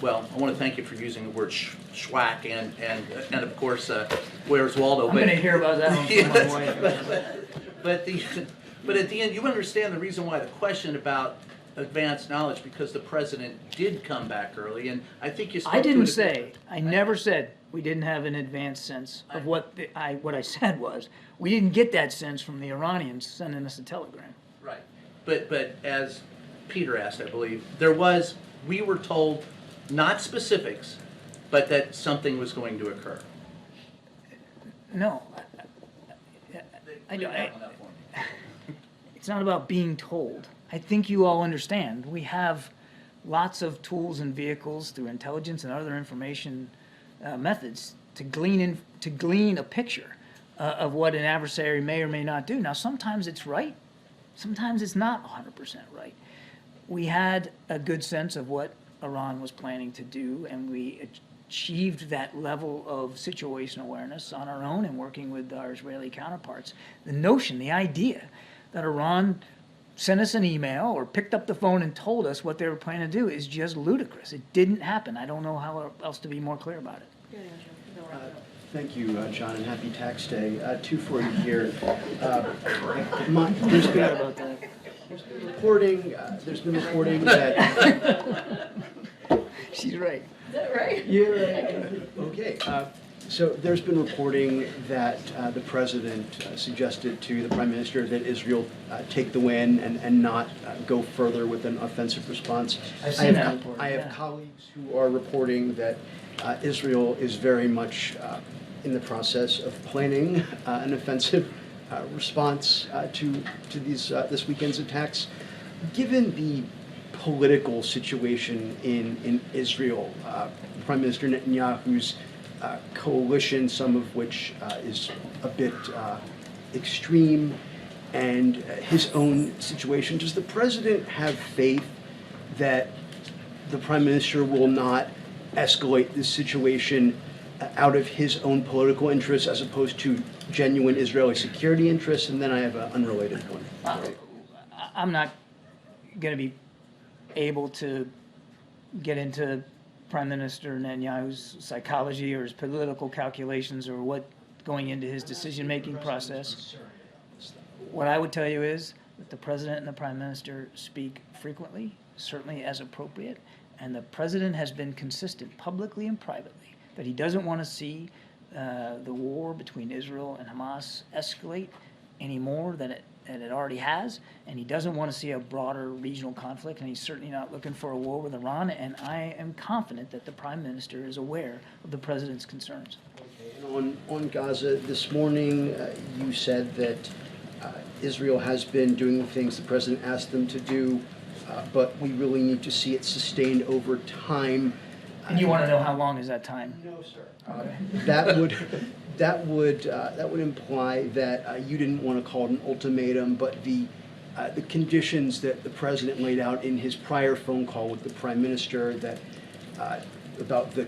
want to thank you for using the word schwack and of course, where's Waldo? I'm going to hear about that one from my wife. But at the end, you understand the reason why the question about advanced knowledge, because the president did come back early, and I think you spoke to it. I never said we didn't have an advanced sense of what I said was, we didn't get that sense from the Iranians sending us a telegram. Right. But as Peter asked, I believe, we were told, not specifics, but that something was going to occur. No. It's not about being told. I think you all understand. We have lots of tools and vehicles through intelligence and other information methods to glean a picture of what an adversary may or may not do. Now, sometimes it's right. Sometimes it's not 100% right. We had a good sense of what Iran was planning to do, and we achieved that level of situational awareness on our own and working with our Israeli counterparts. The notion, the idea that Iran sent us an email or picked up the phone and told us what they were planning to do is just ludicrous. It didn't happen. I don't know how else to be more clear about it. Thank you, John, and happy tax day. Two for you here. There's been reporting that... She's right. Is that right? Yeah, right. Okay. So there's been reporting that the president suggested to the prime minister that Israel take the win and not go further with an offensive response. I have colleagues who are reporting that Israel is very much in the process of planning an offensive response to these this weekend's attacks. Given the political situation in Israel, Prime Minister Netanyahu's coalition, some of which is a bit extreme, and his own situation, does the president have faith that the prime minister will not escalate this situation out of his own political interests as opposed to genuine Israeli security interests? And then I have an unrelated one. I'm not going to be able to get into Prime Minister Netanyahu's psychology or his political calculations or what going into his decision-making process. What I would tell you is that the President and the Prime Minister speak frequently, certainly as appropriate, and the President has been consistent publicly and privately that he doesn't want to see the war between Israel and Hamas escalate any more than it already has, and he doesn't want to see a broader regional conflict, and he's certainly not looking for a war with Iran, and I am confident that the Prime Minister is aware of the President's concerns. Okay. And on Gaza, this morning you said that Israel has been doing the things the President asked them to do, but we really need to see it sustained over time. And you want to know how long is that time? No, sir. That would imply that you didn't want to call it an ultimatum, but the conditions that the president laid out in his prior phone call with the prime minister that about the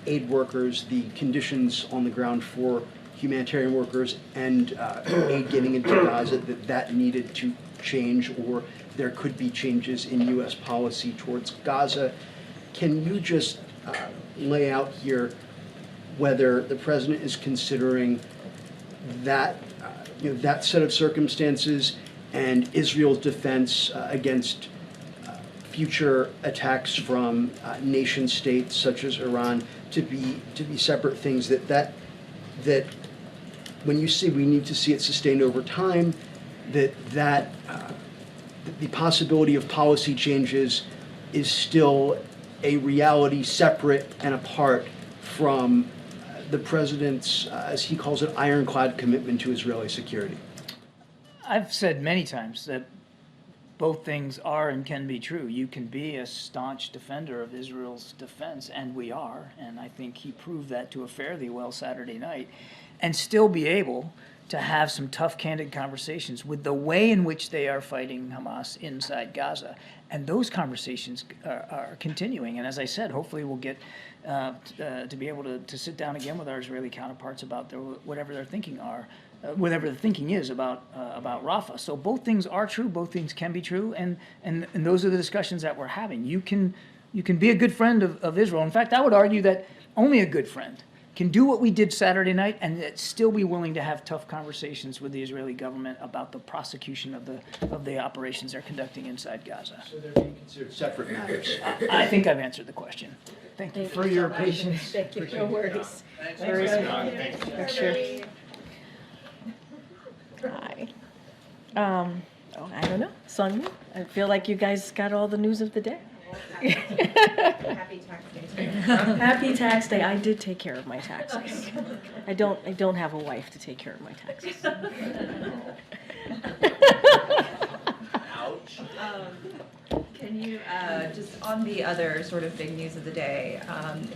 aid workers, the conditions on the ground for humanitarian workers and aid getting into Gaza, that needed to change, or there could be changes in U.S. policy towards Gaza. Can you just lay out here whether the president is considering that that set of circumstances and Israel's defense against future attacks from nation states such as Iran to be separate things, that when you say we need to see it sustained over time, that the possibility of policy changes is still a reality separate and apart from the president's, as he calls it, ironclad commitment to Israeli security? I've said many times that both things are and can be true. You can be a staunch defender of Israel's defense, and we are, and I think he proved that to a fairly well Saturday night, and still be able to have some tough, candid conversations with the way in which they are fighting Hamas inside Gaza. And those conversations are continuing. And as I said, hopefully we'll get to be able to sit down again with our Israeli counterparts about whatever their thinking are, whatever the thinking is about Rafah. So both things are true, both things can be true, and those are the discussions that we're having. You can be a good friend of Israel. In fact, I would argue that only a good friend can do what we did Saturday night and still be willing to have tough conversations with the Israeli government about the prosecution of the operations they're conducting inside Gaza. So they're being considered separate matters. I think I've answered the question. Thank you for your patience. Thank you. No worries. Thanks. Sure. Hi. I don't know. Sonia, I feel like you guys got all the news of the day. Happy tax day. Happy tax day. I did take care of my taxes. I don't have a wife to take care of my taxes. Ouch. Can you, just on the other sort of big news of the day,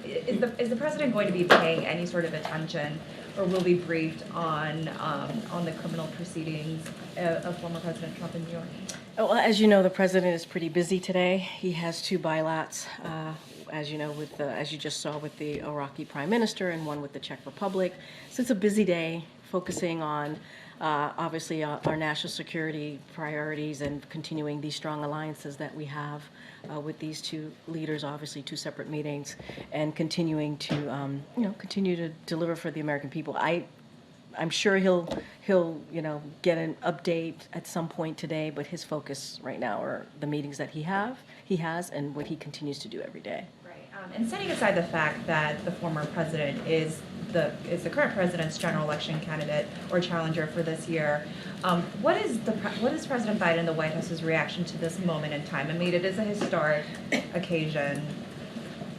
is the president going to be paying any sort of attention, or will be briefed on the criminal proceedings of former President Trump in New York? Well, as you know, the president is pretty busy today. He has 2 bilats, as you know, as you just saw with the Iraqi prime minister, and one with the Czech Republic. So it's a busy day, focusing on obviously our national security priorities and continuing these strong alliances that we have with these 2 leaders. Obviously, 2 separate meetings, and continuing to continue to deliver for the American people. I'm sure he'll get an update at some point today, but his focus right now are the meetings that he has, and what he continues to do every day. Right. And setting aside the fact that the former president is the current president's general election candidate or challenger for this year, what is President Biden and the White House's reaction to this moment in time? I mean, it is a historic occasion.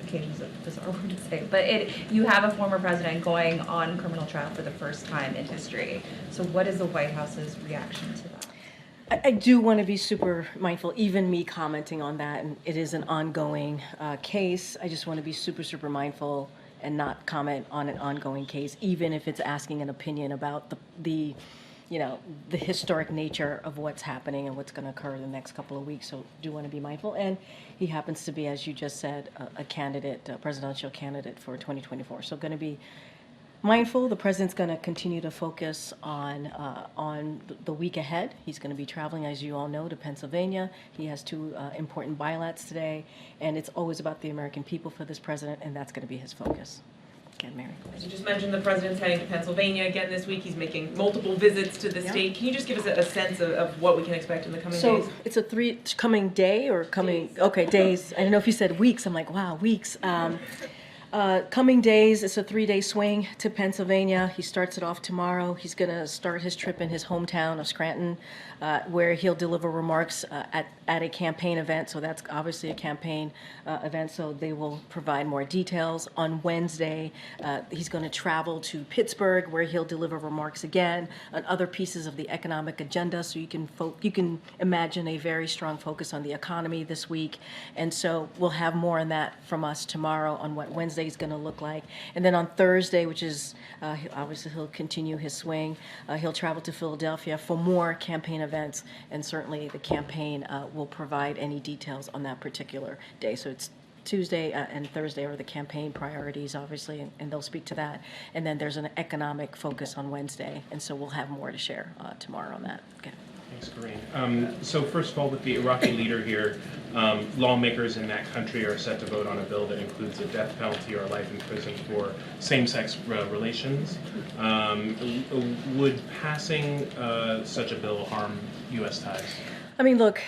Occasion's a bizarre word to say, but you have a former president going on criminal trial for the first time in history. So what is the White House's reaction to that? I do want to be super mindful, even me commenting on that, and it is an ongoing case. I just want to be super, super mindful and not comment on an ongoing case, even if it's asking an opinion about the historic nature of what's happening and what's going to occur in the next couple of weeks. So do want to be mindful. And he happens to be, as you just said, a candidate, a presidential candidate for 2024. So going to be mindful. The president's going to continue to focus on the week ahead. He's going to be traveling, as you all know, to Pennsylvania. He has 2 important bilats today, and it's always about the American people for this president, and that's going to be his focus. Again, Mary. As you just mentioned, the president's heading to Pennsylvania again this week. He's making multiple visits to the state. Can you just give us a sense of what we can expect in the coming days? So it's a coming day or coming, days. Okay, days. I don't know if you said weeks. I'm like, wow, weeks. Coming days, it's a 3-day swing to Pennsylvania. He starts it off tomorrow. He's going to start his trip in his hometown of Scranton, where he'll deliver remarks at a campaign event. So that's obviously a campaign event, so they will provide more details. On Wednesday, he's going to travel to Pittsburgh, where he'll deliver remarks again on other pieces of the economic agenda. So you can imagine a very strong focus on the economy this week. And so we'll have more on that from us tomorrow on what Wednesday is going to look like. And then on Thursday, which is obviously he'll continue his swing, he'll travel to Philadelphia for more campaign events, and certainly the campaign will provide any details on that particular day. So it's Tuesday and Thursday are the campaign priorities, obviously, and they'll speak to that. And then there's an economic focus on Wednesday, and so we'll have more to share tomorrow on that. Okay. Thanks, Karine. So first of all, with the Iraqi leader here, lawmakers in that country are set to vote on a bill that includes a death penalty or life in prison for same-sex relations. Would passing such a bill harm U.S. ties? I mean, look,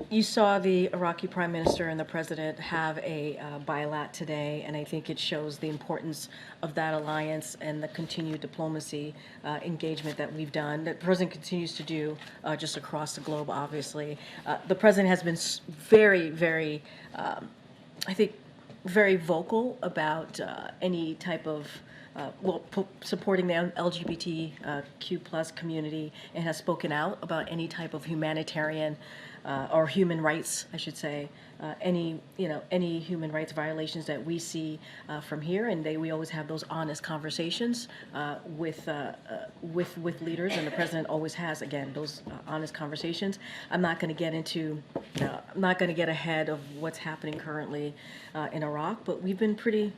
you saw the Iraqi Prime Minister and the President have a bilat today, and I think it shows the importance of that alliance and the continued diplomacy engagement that we've done, that the President continues to do just across the globe, obviously. The President has been very, very, I think, very vocal about any type of supporting the LGBTQ plus community, and has spoken out about any type of humanitarian or human rights, I should say, any human rights violations that we see from here, and we always have those honest conversations with leaders, and the President always has, again, those honest conversations. I'm not going to get ahead of what's happening currently in Iraq, but we've been pretty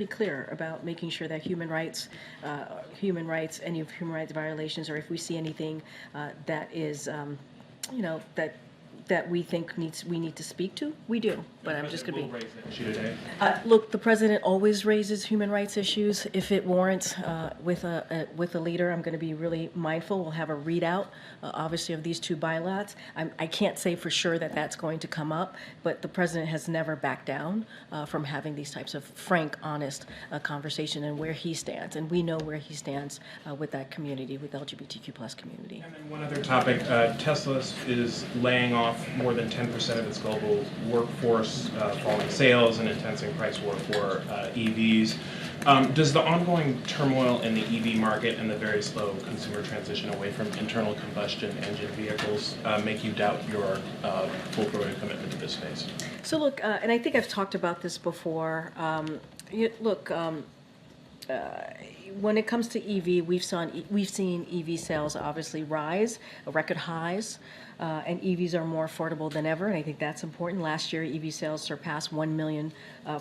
clear about making sure that any human rights violations, or if we see anything that is, that we think we need to speak to, we do. But I'm just going to be. Raise that issue today. Look, the President always raises human rights issues if it warrants. With a leader, I'm going to be really mindful. We'll have a readout, obviously, of these two bilats. I can't say for sure that that's going to come up, but the President has never backed down from having these types of frank, honest conversation and where he stands, and we know where he stands with that community, with the LGBTQ plus community. And then one other topic: Tesla is laying off more than 10% of its global workforce, falling sales, and intensing price war for EVs. Does the ongoing turmoil in the EV market and the very slow consumer transition away from internal combustion engine vehicles make you doubt your full-throated commitment to this space? So look, and I think I've talked about this before. When it comes to EV, we've seen EV sales obviously rise, record highs, and EVs are more affordable than ever, and I think that's important. Last year, EV sales surpassed 1 million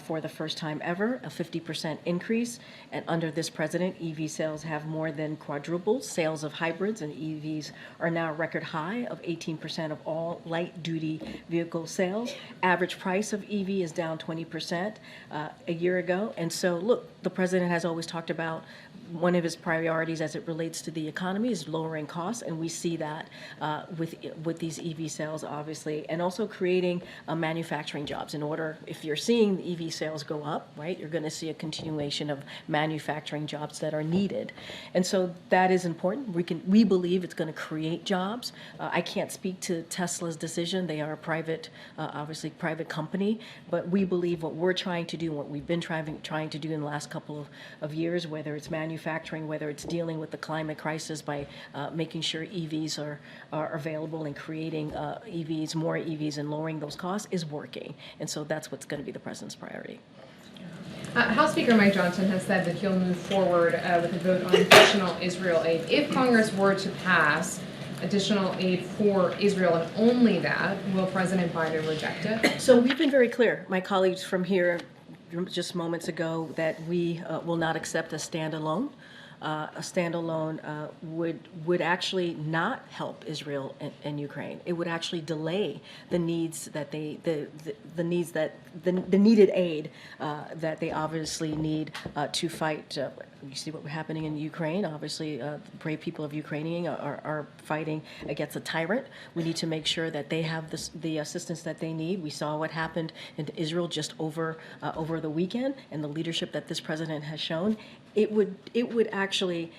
for the first time ever, a 50% increase, and under this President, EV sales have more than quadrupled. Sales of hybrids and EVs are now a record high of 18% of all light-duty vehicle sales. Average price of EV is down 20% a year ago, and so look, the President has always talked about one of his priorities as it relates to the economy is lowering costs, and we see that with these EV sales, obviously, and also creating manufacturing jobs. In order, if you're seeing the EV sales go up, right, you're going to see a continuation of manufacturing jobs that are needed, and so that is important. We believe it's going to create jobs. I can't speak to Tesla's decision; they are a private company, but we believe what we're trying to do, what we've been trying to do in the last couple of years, whether it's manufacturing, whether it's dealing with the climate crisis by making sure EVs are available and creating more EVs and lowering those costs, is working. And so that's what's going to be the President's priority. House Speaker Mike Johnson has said that he'll move forward with a vote on additional Israel aid. If Congress were to pass additional aid for Israel and only that, will President Biden reject it? So we've been very clear, my colleagues from here just moments ago, that we will not accept a standalone. A standalone would actually not help Israel and Ukraine. It would actually delay the needed aid that they obviously need to fight. You see what's happening in Ukraine. Obviously, the brave people of Ukraine are fighting against a tyrant. We need to make sure that they have the assistance that they need. We saw what happened in Israel just over the weekend, and the leadership that this President has shown. It would actually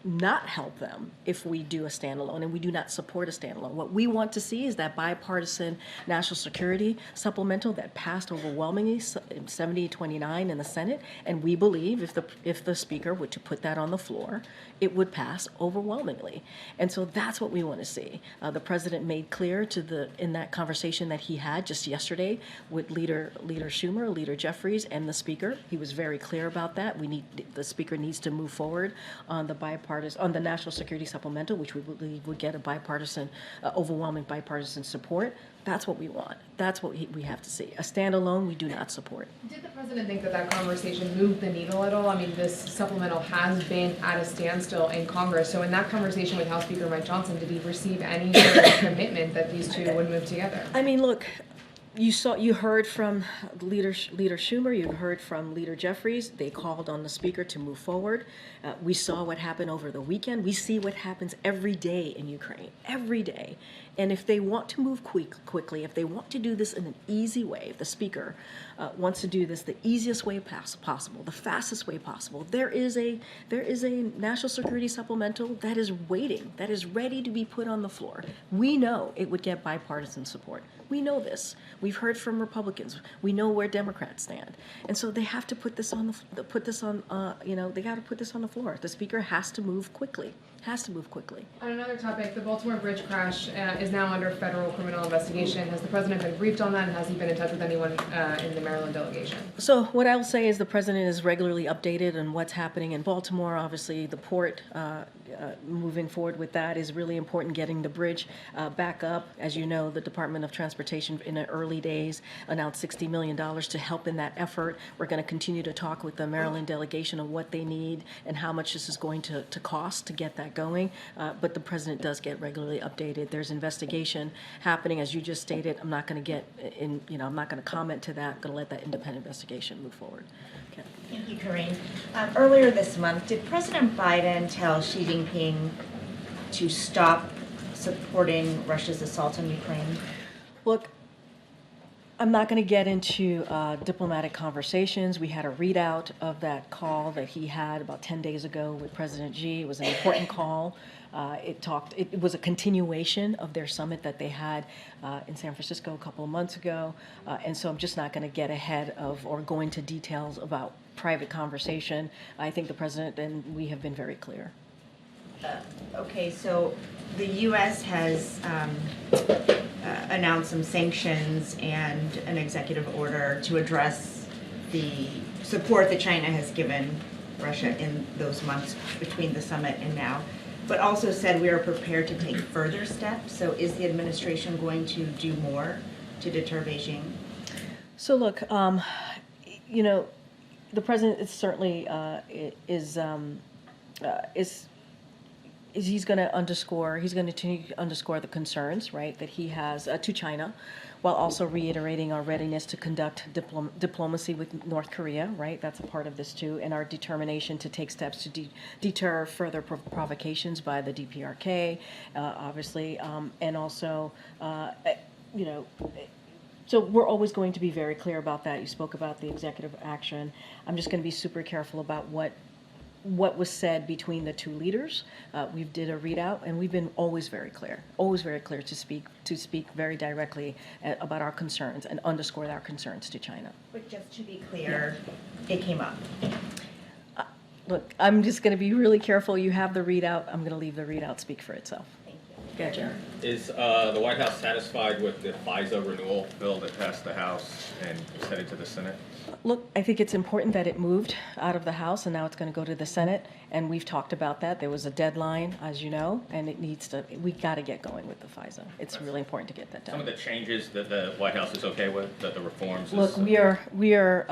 not help them if we do a standalone, and we do not support a standalone. What we want to see is that bipartisan national security supplemental that passed overwhelmingly 70-29 in the Senate, and we believe if the Speaker were to put that on the floor, it would pass overwhelmingly. And so that's what we want to see. The President made clear in that conversation that he had just yesterday with Leader Schumer, Leader Jeffries, and the Speaker. He was very clear about that. The Speaker needs to move forward on the national security supplemental, which we believe would get overwhelming bipartisan support. That's what we want. That's what we have to see. A standalone, we do not support. Did the President think that conversation moved the needle at all? I mean, this supplemental has been at a standstill in Congress. So in that conversation with House Speaker Mike Johnson, did he receive any sort of commitment that these two would move together? I mean, look, You heard from Leader Schumer, you heard from Leader Jeffries. They called on the Speaker to move forward. We saw what happened over the weekend. We see what happens every day in Ukraine, every day. And if they want to move quickly, if they want to do this in an easy way, if the Speaker wants to do this the easiest way possible, the fastest way possible, there is a national security supplemental that is waiting, that is ready to be put on the floor. We know it would get bipartisan support. We know this. We've heard from Republicans. We know where Democrats stand, and so they have to put this on they got to put this on the floor. The Speaker has to move quickly. Has to move quickly. On another topic, the Baltimore bridge crash is now under federal criminal investigation. Has the president been briefed on that, and has he been in touch with anyone in the Maryland delegation? So what I'll say is the president is regularly updated on what's happening in Baltimore. Obviously, the port, moving forward with that is really important, getting the bridge back up. As you know, the Department of Transportation in the early days announced $60 million to help in that effort. We're going to continue to talk with the Maryland delegation on what they need and how much this is going to cost to get that going. But the president does get regularly updated. There's investigation happening, as you just stated. I'm not going to get in, I'm not going to comment to that. I'm going to let that independent investigation move forward. Okay. Thank you, Karine. Earlier this month, did President Biden tell Xi Jinping to stop supporting Russia's assault on Ukraine? Look, I'm not going to get into diplomatic conversations. We had a readout of that call that he had about 10 days ago with President Xi. It was an important call. It was a continuation of their summit that they had in San Francisco a couple of months ago. And so I'm just not going to get ahead of or go into details about private conversation. I think the president and we have been very clear. Okay, so the U.S. has announced some sanctions and an executive order to address the support that China has given Russia in those months between the summit and now, but also said we are prepared to take further steps. So is the administration going to do more to deter Beijing? So look, the president is certainly he's going to continue to underscore the concerns, right, that he has to China, while also reiterating our readiness to conduct diplomacy with North Korea, right? That's a part of this too, and our determination to take steps to deter further provocations by the DPRK, obviously, and also, so we're always going to be very clear about that. You spoke about the executive action. I'm just going to be super careful about what was said between the two leaders. We did a readout, and we've been always very clear to speak very directly about our concerns and underscore our concerns to China. But just to be clear, it came up. Look, I'm just going to be really careful. You have the readout. I'm going to leave the readout speak for itself. Thank you. Gotcha. Is the White House satisfied with the FISA renewal bill that passed the House and is headed to the Senate? Look, I think it's important that it moved out of the House and now it's going to go to the Senate, and we've talked about that. There was a deadline, as you know, and we got to get going with the FISA. It's really important to get that done. Some of the changes that the White House is okay with, that the reforms. Look, we are.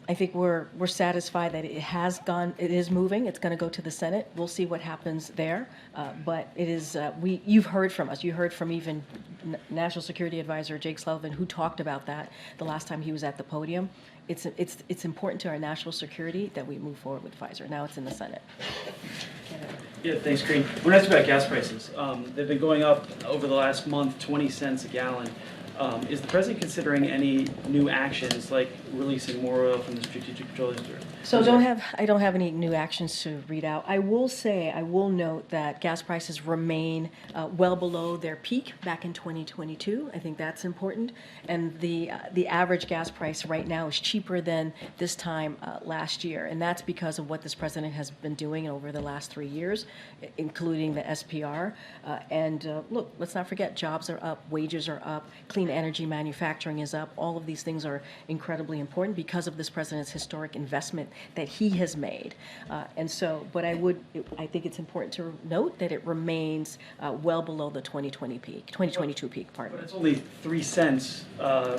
I think we're satisfied that it is moving. It's going to go to the Senate. We'll see what happens there, but it is. You've heard from us. You heard from even National Security Advisor Jake Sullivan, who talked about that the last time he was at the podium. It's important to our national security that we move forward with FISA. Now it's in the Senate. Yeah, thanks, Karine. When I ask about gas prices, they've been going up over the last month, 20 cents a gallon. Is the president considering any new actions, like releasing more oil from the Strategic Petroleum Reserve? So I don't have any new actions to read out. I will note that gas prices remain well below their peak back in 2022. I think that's important. And the average gas price right now is cheaper than this time last year. And that's because of what this president has been doing over the last 3 years, including the SPR. Look, let's not forget, jobs are up, wages are up, clean energy manufacturing is up. All of these things are incredibly important because of this president's historic investment that he has made. But I think it's important to note that it remains well below the 2022 peak, pardon me. But it's only 3 cents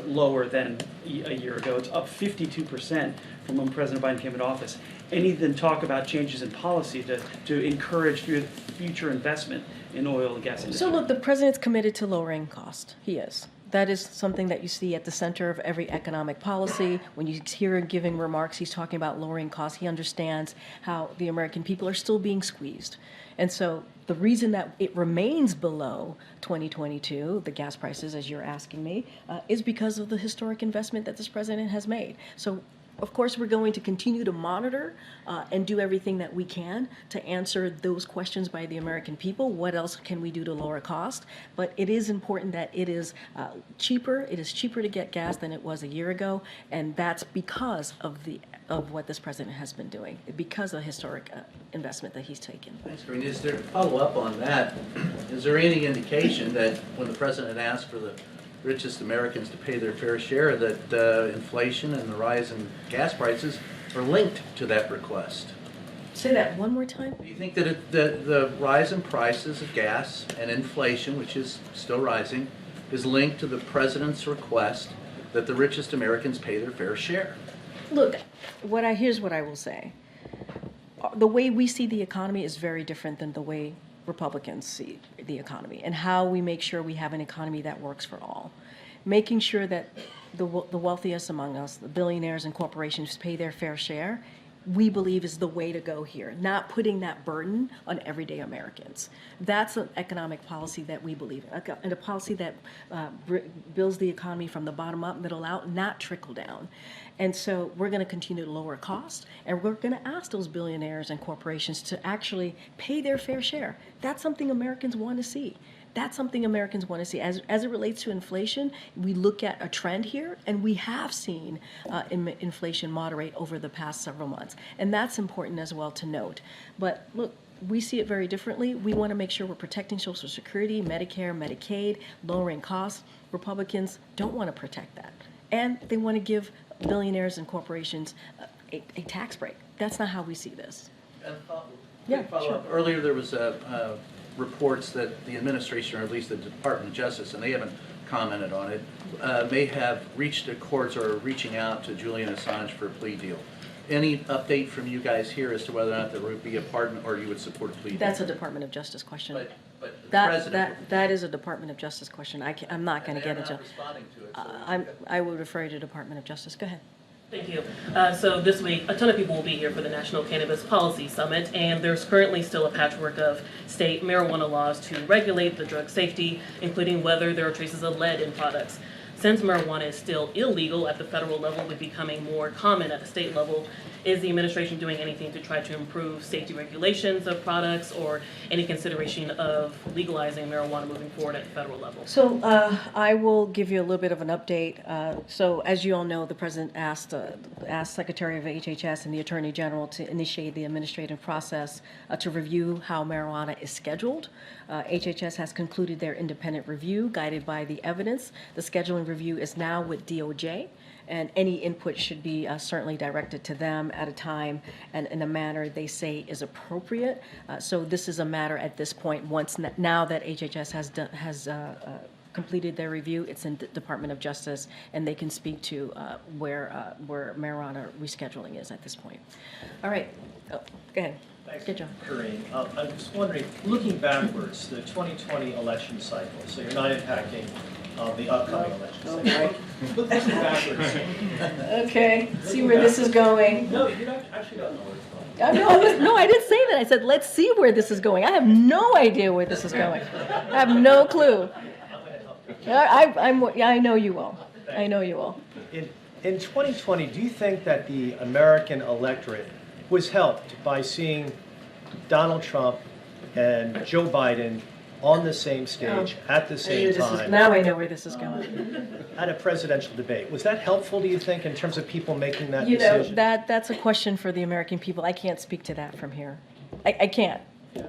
lower than a year ago. It's up 52% from when President Biden came into office. Any then talk about changes in policy to encourage future investment in oil and gas industry? So look, the president's committed to lowering cost. He is. That is something that you see at the center of every economic policy. When you hear him giving remarks, he's talking about lowering costs. He understands how the American people are still being squeezed. And so the reason that it remains below 2022, the gas prices, as you're asking me, is because of the historic investment that this president has made. So of course, we're going to continue to monitor and do everything that we can to answer those questions by the American people. What else can we do to lower cost? But it is important that it is cheaper. It is cheaper to get gas than it was a year ago, and that's because of what this president has been doing, because of the historic investment that he's taken. Thanks, Karine. Is there, follow up on that, is there any indication that when the president asked for the richest Americans to pay their fair share, that inflation and the rise in gas prices are linked to that request? Say that one more time. Do you think that the rise in prices of gas and inflation, which is still rising, is linked to the president's request that the richest Americans pay their fair share? Look, here's what I will say. The way we see the economy is very different than the way Republicans see the economy, and how we make sure we have an economy that works for all. Making sure that the wealthiest among us, the billionaires and corporations, pay their fair share, we believe is the way to go here, not putting that burden on everyday Americans. That's an economic policy that we believe in, and a policy that builds the economy from the bottom up, middle out, not trickle down. And so we're going to continue to lower costs, and we're going to ask those billionaires and corporations to actually pay their fair share. That's something Americans want to see. That's something Americans want to see. As it relates to inflation, we look at a trend here, and we have seen inflation moderate over the past several months. And that's important as well to note. But look, we see it very differently. We want to make sure we're protecting Social Security, Medicare, Medicaid, lowering costs. Republicans don't want to protect that. And they want to give billionaires and corporations a tax break. That's not how we see this. Yeah, sure. Earlier there was reports that the administration, or at least the Department of Justice, and they haven't commented on it, may have reached accords or are reaching out to Julian Assange for a plea deal. Any update from you guys here as to whether or not there would be a pardon, or you would support a plea deal? That's a Department of Justice question. But the president... That is a Department of Justice question. I'm not going to get into. Responding to it, so I would refer you to Department of Justice. Go ahead. Thank you. So this week, a ton of people will be here for the National Cannabis Policy Summit, and there's currently still a patchwork of state marijuana laws to regulate the drug safety, including whether there are traces of lead in products. Since marijuana is still illegal at the federal level, but becoming more common at the state level, is the administration doing anything to try to improve safety regulations of products, or any consideration of legalizing marijuana moving forward at the federal level? So I will give you a little bit of an update. So as you all know, the President asked Secretary of HHS and the Attorney General to initiate the administrative process to review how marijuana is scheduled. HHS has concluded their independent review guided by the evidence. The scheduling review is now with DOJ, and any input should be certainly directed to them at a time and in a manner they say is appropriate. So this is a matter at this point, now that HHS has completed their review, it's in the Department of Justice, and they can speak to where marijuana rescheduling is at this point. All right, go ahead. Thanks, Good job. Karine. I'm just wondering, looking backwards, the 2020 election cycle, so you're not impacting the upcoming election cycle. Looking backwards. Okay, see where this is going. No, you actually don't know where it's going. No, I didn't say that. I said, let's see where this is going. I have no idea where this is going. I have no clue. I know you will. I know you will. In 2020, do you think that the American electorate was helped by seeing Donald Trump and Joe Biden on the same stage at the same time? Now I know where this is going. At a presidential debate. Was that helpful, do you think, in terms of people making that You know, decision? that's a question for the American people. I can't speak to that from here. I can't. Yeah.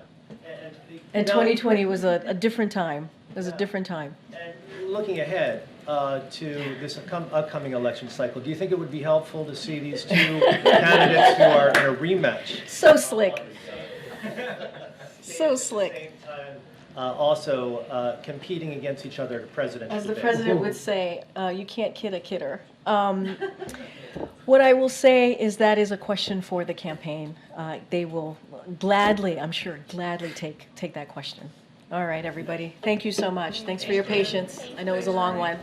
And 2020 was a different time. It was a different time. And looking ahead to this upcoming election cycle, do you think it would be helpful to see these two candidates who are in a rematch? So slick. So slick. Also competing against each other at presidential As the debate? president would say, you can't kid a kidder. What I will say is that is a question for the campaign. They will gladly, I'm sure, gladly take that question. All right, everybody. Thank you so much. Thanks for your patience. I know it was a long one.